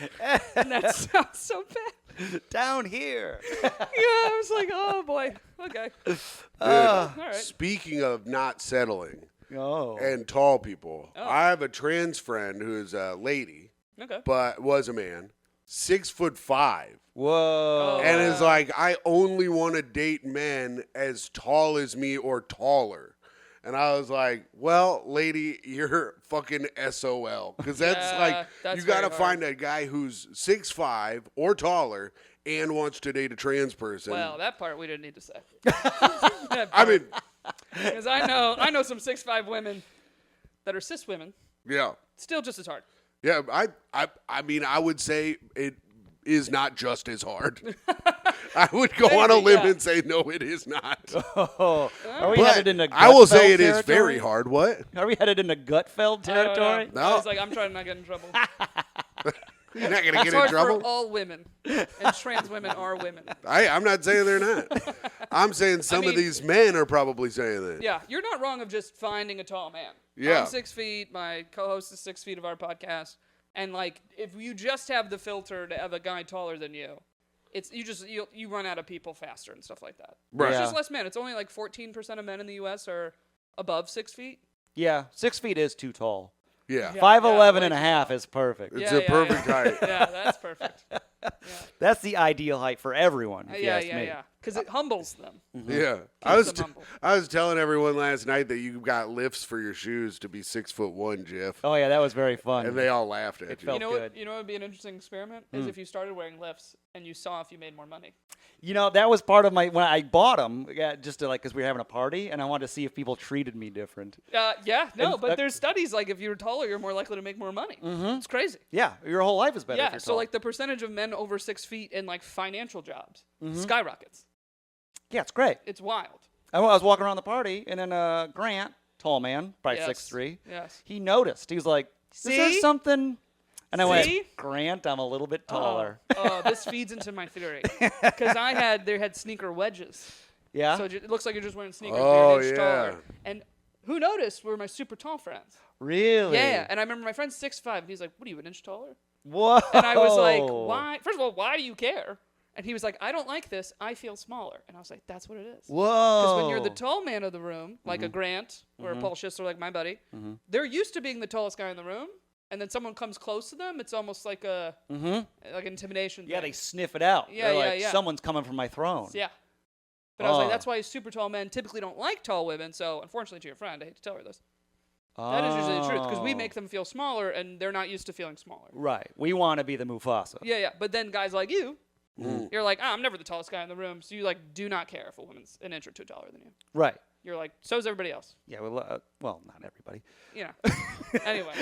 And that sounds so bad. Down here. Yeah, I was like, oh, boy. Okay. All right. Speaking of not settling Oh. and tall people, Oh. I have a trans friend who's a lady, Okay. but was a man, 6'5". Whoa. Oh. And is like, I only want to date men as tall as me or taller. And I was like, well, lady, you're fucking SOL. Because that's Yeah, like, that's you got to very find a guy who's 6'5" or taller and wants to date a trans person. Well, that part we didn't need to say. I mean, Because I know some 6'5" women that are cis women, yeah. still just as hard. Yeah, I mean, I would say it is not just as hard. I would go on a Maybe, limb yeah. and say no, it is not. Oh, are we But headed into I will say Gutfeld it is territory? very hard. What? Are we headed into Gutfeld I don't know. territory? No. I was like, I'm trying to not get in trouble. You're not gonna It's get in hard trouble. for all women, and trans women are women. I'm not saying they're not. I'm saying some of mean- these men are probably saying that. Yeah, you're not wrong of just finding a tall man. Yeah. I'm 6 feet. My co-host is 6 feet of our podcast, and like if you just have the filter to have a guy taller than you, it's you run out of people faster and stuff like that. Right. There's Yeah. just less men. It's only like 14% of men in the U.S. are above 6 feet. Yeah, 6 feet is too tall. Yeah. Yeah. 5'11" and a way too half tall. is perfect. It's a perfect height. Yeah, that's perfect. That's the ideal height for everyone, if you Yeah, ask yeah, me. yeah. Because it humbles them. Yeah. Keeps them humble. I was telling everyone last night that you got lifts for your shoes to be 6'1", Jeff. Oh, yeah, that was very fun. And they all laughed at It you. felt You know good. what? You know what would be an interesting experiment is if you started wearing lifts and you saw if you made more money. You know, that was part of my when I bought them, just to because we were having a party, and I wanted to see if people treated me different. Yeah, no, And, but there's studies like if you're taller, you're more likely to make more money. It's crazy. Yeah, your whole life is better. if Yeah, you're so tall. like the percentage of men over 6 feet in like financial jobs Mm-hmm. skyrockets. yeah, it's great. It's wild. I was walking around the party, and then Grant, tall man, probably Yes. 6'3", Yes. he noticed. He was like, "Is there See? something?" And I See? went, "Grant, I'm a little bit taller." Oh, this feeds into my theory because they had sneaker wedges. Yeah. So it looks like you're just wearing sneakers. Oh, but you're an inch yeah. taller. And who noticed were my super tall friends. Really? Yeah, and I remember my friend's 6'5", and he's like, "What are you, an inch taller?" Whoa. And I was like, "Why? First of all, why do you care?" And he was like, "I don't like this. I feel smaller." And I was like, "That's what it is." Whoa. Because when you're the tall man of the room, like Mm-hmm. a Grant or a Paul Schistler, like my buddy, they're used to being the tallest guy in the room, and then someone comes close to them, it's almost like a like intimidation. Yeah, thing. they sniff it out. Yeah, They're yeah, like, yeah. someone's coming for my throne. Yeah. But I was like, Oh. that's why super tall men typically don't like tall women. So unfortunately, to your friend, I hate to tell her this. That is usually the truth because we Oh. make them feel smaller, and they're not used to feeling smaller. Right. We want to be the Mufasa. Yeah, yeah. But then guys like you, you're like, I'm never the tallest guy in the room, so you like do not care if a woman's an inch or two taller than you. Right. You're like, so's everybody else. Yeah. Well, not everybody. You know. Anyway,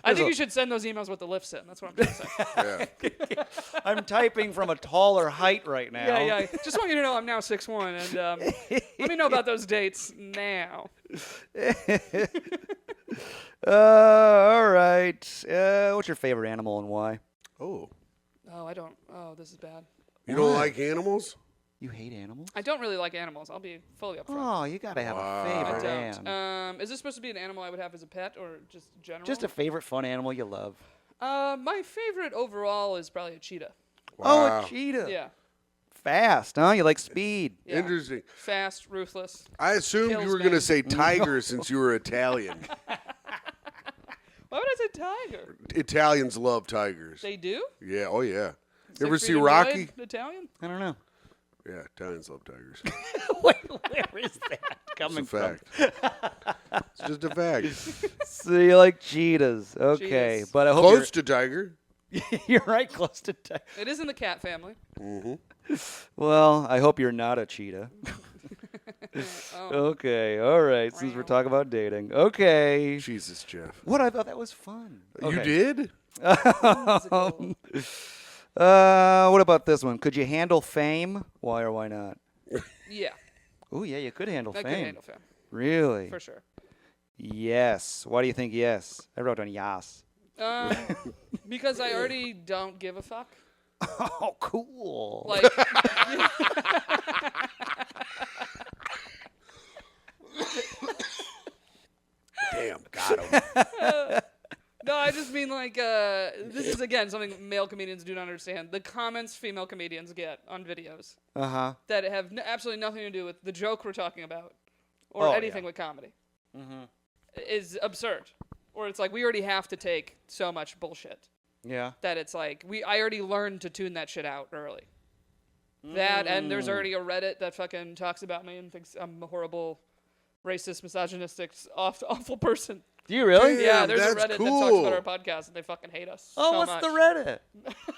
I think you should send those emails with the lifts in. That's what I'm trying to say. Yeah. I'm typing from a taller height right now. Yeah, yeah. Just want you to know I'm now 6'1", and let me know about those dates now. All right. What's your favorite animal and why? Oh. Oh, I don't. Oh, this is bad. You don't like animals? You hate animals? I don't really like animals. I'll be fully upfront. Oh, you gotta have a I favorite don't. animal. Is this supposed to be an animal I would have as a pet or just general? Just a favorite fun animal you love. My favorite overall is probably a cheetah. Oh, Wow. a cheetah. Yeah. Fast, huh? You like speed. Yeah. Interesting. Fast, ruthless. I assumed you Kills were going to men. say tiger since you were Italian. Why would I say tiger? Italians love tigers. They do? Yeah. Oh, yeah. You ever 6 see feet Rocky? annoyed Italian? I don't know. Yeah, Italians love tigers. Wait, where is that It's coming a from? fact. It's just a fact. So you like cheetahs. Okay. Cheetahs. But I hope Close to tiger. you're right close to tiger. It is in the cat family. Well, I hope you're not a cheetah. Oh. Okay. All right. Since we're talking about dating. Okay. Jesus, Jeff. What? I thought that was fun. You Okay. did? What about this one? Could you handle fame? Why or why not? Yeah. Oh, yeah, you could handle I fame. could handle fame. Really? For sure. Yes. Why do you think yes? I wrote down yes. Because I already don't give a fuck. Oh, cool. Like, Damn, got him. no, I just mean like, this is again something male comedians do not understand. The comments female comedians get on videos Uh-huh. that have absolutely nothing to do with the joke we're talking about or Oh, anything yeah. with comedy is absurd. Or it's like we already have to take so much bullshit Yeah. that it's like I already learned to tune that shit out early. That and there's already a Reddit that fucking talks about me and thinks I'm a horrible, racist, misogynistic, awful person. Do you really? Damn, Yeah, there's a that's Reddit that cool. talks about our podcast and they fucking hate us. Oh, so what's much. the Reddit?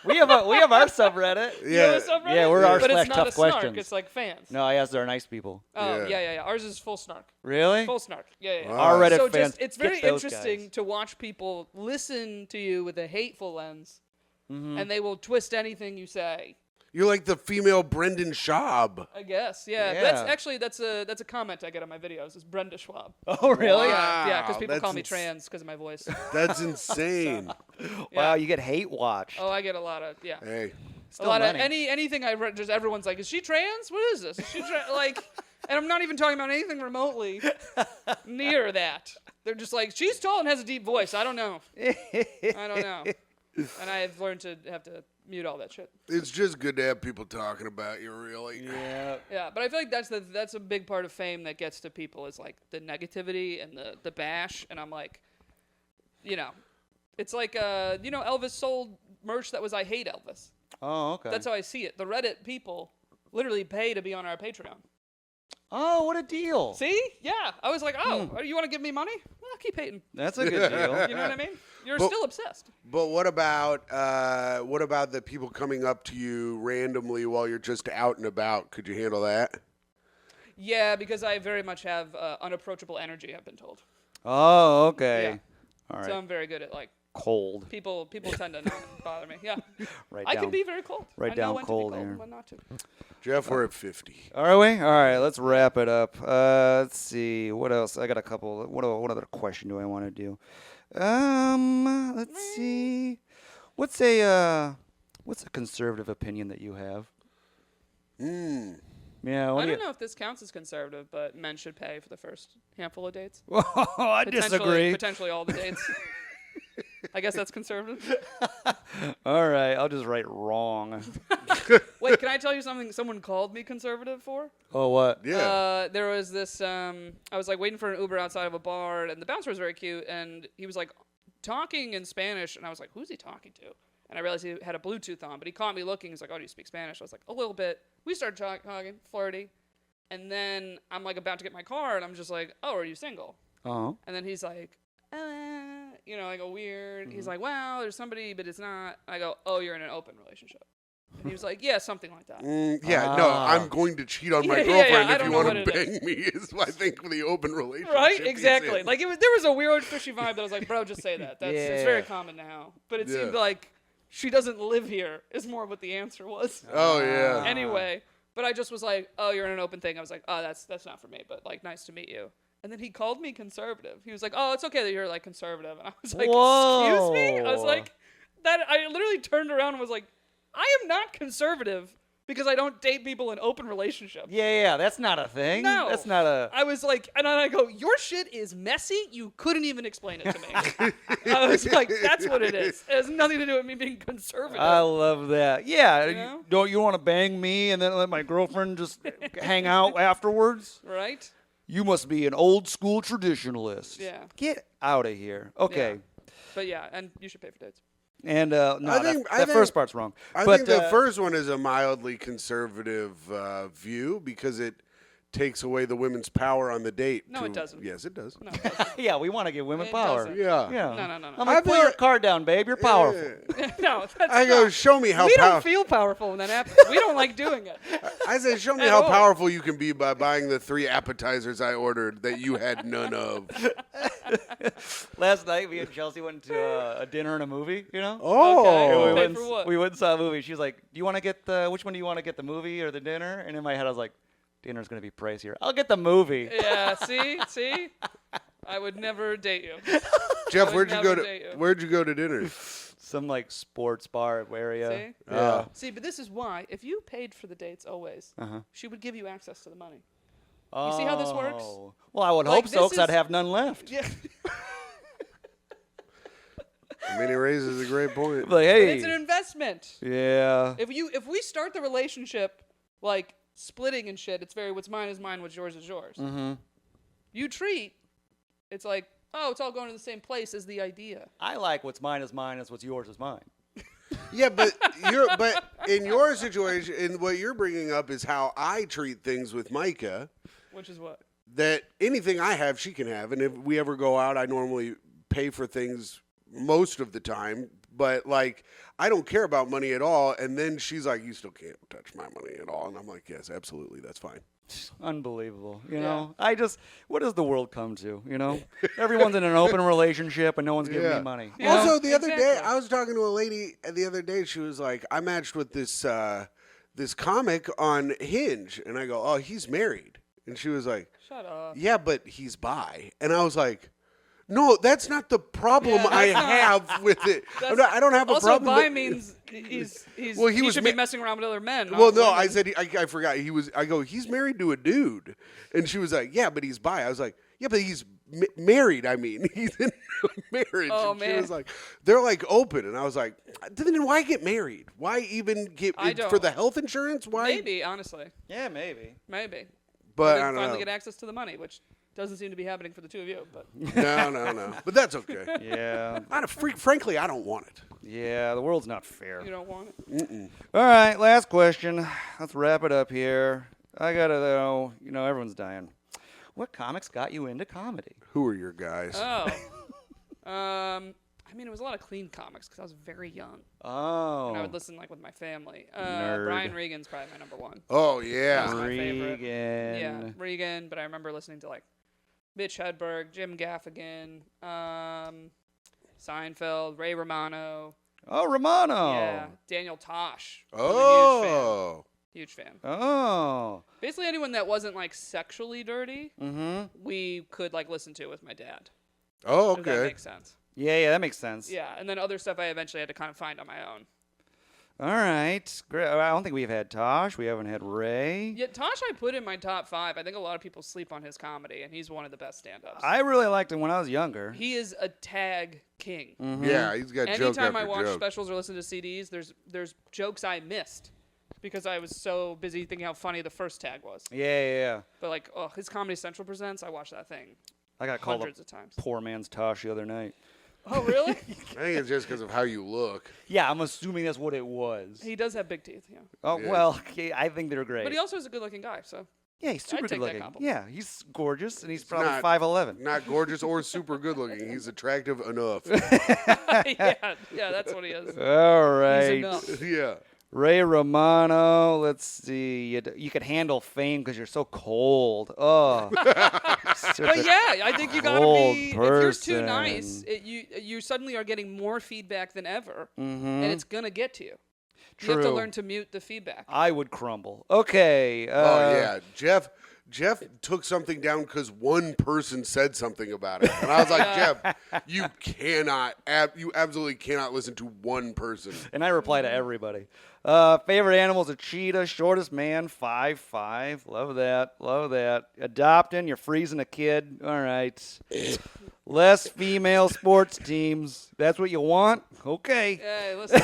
we have our subreddit. You know Yeah. the subreddit? Yeah, we're r But slash it's not tough a snark. questions. It's like fans. No, I asked they're nice people. Oh, Yeah. yeah. Ours is full snark. Really? Full snark. Yeah. Wow. Our Reddit So fans. it's get very those interesting guys. to watch people listen to you with a hateful lens and they will twist anything you say. You're like the female Brendan Schaub. I guess, yeah. Yeah. That's a comment I get on my videos. Is Brenda Schwab? Oh, really? Wow. Yeah, because people that's call me ins- trans because of my voice. That's insane. Wow, you get hate watched. Oh, I get a lot of Hey. Still a lot money. of anything I read. Just everyone's like, is she trans? What is this? Is she like? And I'm not even talking about anything remotely near that. They're just like, she's tall and has a deep voice. I don't know. I don't know. And I've learned to have to mute all that shit. It's just good to have people talking about you, really. Yeah. Yeah, but I feel like that's a big part of fame that gets to people is like the negativity and the bash. And I'm like, it's like Elvis sold merch that was I hate Elvis. Oh, okay. That's how I see it. The Reddit people literally pay to be on our Patreon. Oh, what a deal. See? Yeah. I was like, you want to give me money? Well, keep hating. That's a good deal. You know what I mean? You're But- still obsessed. But what about the people coming up to you randomly while you're just out and about? Could you handle that? Yeah, because I very much have unapproachable energy, I've been told. Oh, okay. Yeah. All right. So I'm very good at like Cold. people tend to not bother me. Yeah. Right I down. can be very cold. Right I know down when cold to be cold here. and when not to. Jeff, we're at 50. Are we? All right, let's wrap it up. Let's see. What else? I got a couple. What other question do I want to do? Let's see. What's a conservative opinion that you have? Yeah, I don't know if this counts as conservative, but men should pay for the first handful of dates. I disagree. Potentially all the dates. I guess that's conservative. All right, I'll just write wrong. Wait, can I tell you something someone called me conservative for? Oh, what? Yeah. There was this, I was like waiting for an Uber outside of a bar, and the bouncer was very cute, and he was like talking in Spanish, and I was like, who's he talking to? And I realized he had a Bluetooth on, but he caught me looking. He's like, oh, do you speak Spanish? I was like, a little bit. We started talking, flirty. And then I'm like about to get my car, and I'm just like, oh, are you single? Oh. And then he's like, like a weird. He's like, well, there's somebody, but it's not. I go, oh, you're in an open relationship. And he was like, yeah, something like that. No, I'm going to cheat on my Yeah, girlfriend I if don't you know want what to it bang me. Is I think the open relationship. Right, he's exactly. in. Like there was a weird fishy vibe that I was like, bro, just say that. It's very Yeah. common now. But it Yeah. seemed like she doesn't live here is more what the answer was. Oh yeah. Anyway, but I just was like, oh, you're in an open thing. I was like, oh, that's not for me, but like, nice to meet you. And then he called me conservative. He was like, oh, it's okay that you're like conservative. And I was like, excuse me? I was like, I literally turned around and was like, I am not conservative because I don't date people in open relationships. Yeah, that's not a thing. No. That's not a... I was like, and then I go, your shit is messy. You couldn't even explain it to me. I was like, that's what it is. It has nothing to do with me being conservative. I love that. Yeah, You know? don't you want to bang me and then let my girlfriend just hang out afterwards? Right? You must be an old school traditionalist. Yeah. Get out of here. Okay. But yeah, and you should pay for dates. And I think- that first part's wrong. I but, think the first one is a mildly conservative view because it takes away the women's power on the date. No, it doesn't. Yes, it does. No, it doesn't. yeah, we want to give women It power. doesn't. Yeah. Yeah. No. I'm like, put your card down, babe. You're powerful. No, that's I go, not. show me how We don't powerful. feel powerful when that happens. We don't like doing it. I said, show me At how all. powerful you can be by buying the 3 appetizers I ordered that you had none of. Last night, me and Chelsea went to a dinner and a movie, you know? Oh. Okay. we, Pay went, for what? we went and saw a movie. She was like, do you want to get which one do you want to get, the movie or the dinner? And in my head, I was like, dinner's going to be pricier. I'll get the movie. Yeah, see? I would never date you. Jeff, would where'd you go never to date you. where'd you go to dinner? Some like sports bar area. See? Yeah. See, but this is why, if you paid for the dates always, she would give you access to the money. You see how this works? Oh. Well, I would Like, hope so, this because I'd is- have none left. Yeah. I mean, he raises a great point. Like, hey. It's an investment. Yeah. If we start the relationship like splitting and shit, it's very what's mine is mine, what's yours is yours. Mm-hmm. You treat, it's like, oh, it's all going to the same place as the idea. I like what's mine is what's yours is mine. Yeah, but in your situation, and what you're bringing up is how I treat things with Micah. Which is what? That anything I have, she can have, and if we ever go out, I normally pay for things most of the time. But like, I don't care about money at all. And then she's like, "You still can't touch my money at all," and I'm like, "Yes, absolutely, that's fine." Unbelievable. You Yeah. know, what does the world come to? You know, everyone's in an open relationship and no one's giving Yeah. me money. You Yeah. know? Also, the other day, Exactly. I was talking to a lady the other day. She was like, I matched with this comic on Hinge. And I go, oh, he's married. And she was like, Shut up. yeah, but he's bi. And I was like, no, that's not the problem Yeah, I that's not- have with it. That's- I don't have a Also, problem. bi with- means he He was should ma- be messing around with other men. not Well, no, women. I said I forgot. I go, he's married to a dude, and she was like, yeah, but he's bi. I was like, yeah, but he's married. I mean, he's in a marriage. Oh, and she man. was like, they're like open, and I was like, then why get married? Why even get I for don't. the health insurance? Why? Maybe, honestly, Yeah, maybe. maybe. But They I don't finally know. get access to the money, which doesn't seem to be happening for the two of you. But No. But that's okay. Yeah. Frankly, I don't want it. Yeah, the world's not fair. you don't want it. All right, last question. Let's wrap it up here. I gotta know, everyone's dying. What comics got you into comedy? Who are your guys? Oh. I mean, it was a lot of clean comics because I was very young. Oh. And I would listen with my family. Nerd. Brian Regan's probably my number one. Oh That's yeah. my favorite. Regan. Yeah, Regan. But I remember listening to Mitch Hedberg, Jim Gaffigan, Seinfeld, Ray Romano. Oh, Romano. Yeah, Daniel Tosh. I'm a Oh. huge fan. Oh. Basically, anyone that wasn't sexually dirty, Mm-hmm. we could listen to with my dad. Oh, If that okay. makes sense. Yeah, that makes sense. Yeah, and then other stuff I eventually had to kind of find on my own. All right. Great. I don't think we've had Tosh. We haven't had Ray. Yeah, Tosh I put in my top 5. I think a lot of people sleep on his comedy, and he's one of the best stand-ups. I really liked him when I was younger. He is a tag king. Yeah, he's got joke Anytime after I watch joke. specials or listen to CDs, there's jokes I missed because I was so busy thinking how funny the first tag was. Yeah. But his Comedy Central presents, I watched that thing I got called hundreds a of times. poor man's Tosh the other night. Oh, really? I think it's just because of how you look. Yeah, I'm assuming that's what it was. He does have big teeth, yeah. Oh, Yeah. well, okay, I think they're great. But he also is a good-looking guy, so. Yeah, he's super I'd take good that looking. compliment. Yeah, he's gorgeous, and he's probably not- 5'11". Not gorgeous or super good looking. He's attractive enough. yeah, that's what he is. All He's right. enough. Yeah. Ray Romano, let's see. You could handle fame because you're so cold. Oh. But yeah, I think you gotta cold be. If you're too person. nice, you suddenly are getting more feedback than ever, Mm-hmm. and it's gonna get to you. You have to True. learn to mute the feedback. I would crumble. Okay. Oh yeah. Jeff took something down because one person said something about it, and I was like, Jeff, you absolutely cannot listen to one person. And I reply to everybody. Favorite animal's a cheetah. Shortest man, 5'5". Love that. Adopting, you're freezing a kid. All right. Less female sports teams. That's what you want? Okay. Hey, listen,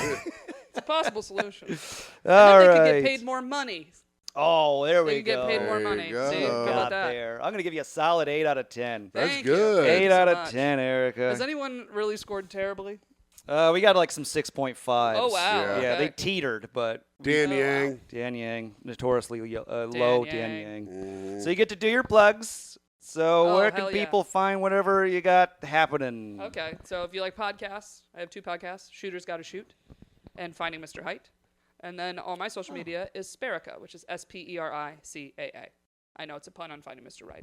it's a possible solution. All And then they right. could get paid more money. Oh, there They we could get go. paid more There money. you go. See, how about Got that? there. I'm going to give you a solid 8 out of 10. That's Thank you. good. Thank you 8 so out of much. 10, Erica. Has anyone really scored terribly? We got some 6.5s. Oh wow. Yeah. Yeah, okay. they teetered, but Dan Oh, Yang. wow. Dan Yang, notoriously low Dan Dan Yang. Yang. So you get to do your plugs. So Oh, where can hell yeah. people find whatever you got happening? Okay, so if you like podcasts, I have 2 podcasts: Shooters Gotta Shoot and Finding Mr. Height. And then all my social media is Sperica, which is SPERICAA. I know it's a pun on Finding Mr. Right.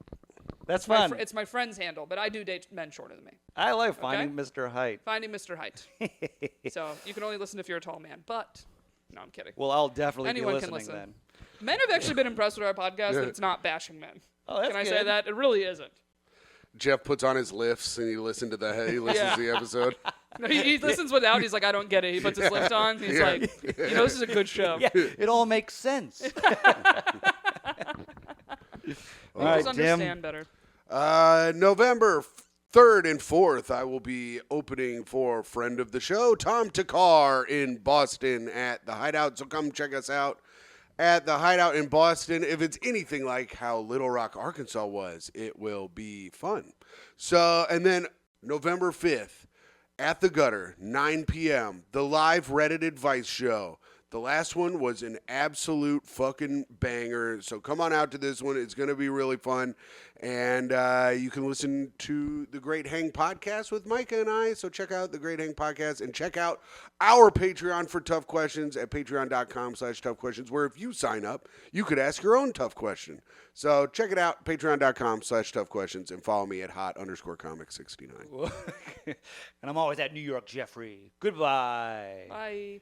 That's fun. It's my friend's handle, but I do date men shorter than me. I like finding Mr. Height. Finding Mr. Height. So you can only listen if you're a tall man, but no, I'm kidding. Well, I'll definitely Anyone be can listening listen. then. Men have actually been impressed with our podcast that it's not bashing men. Oh, that's Can I good. say that? It really isn't. Jeff puts on his lifts and he listens to the episode. No, he listens without. He's like, I don't get it. He puts his lift on. He's Yeah. like, this is a good show. Yeah, it all makes sense. all right, Just Tim. understand better. November 3rd and 4th, I will be opening for friend of the show, Tom Takar in Boston at the Hideout. So come check us out at the Hideout in Boston. If it's anything like how Little Rock, Arkansas was, it will be fun. So, and then November 5th at the Gutter, 9 p.m., the live Reddit advice show. The last one was an absolute fucking banger. So come on out to this one. It's going to be really fun. And you can listen to the Great Hang podcast with Micah and I. So check out the Great Hang podcast and check out our Patreon for tough questions at patreon.com/tough questions, where if you sign up, you could ask your own tough question. So check it out, patreon.com/tough questions, and follow me at hot_comic69. And I'm always at New York Jeffrey. Goodbye. Bye.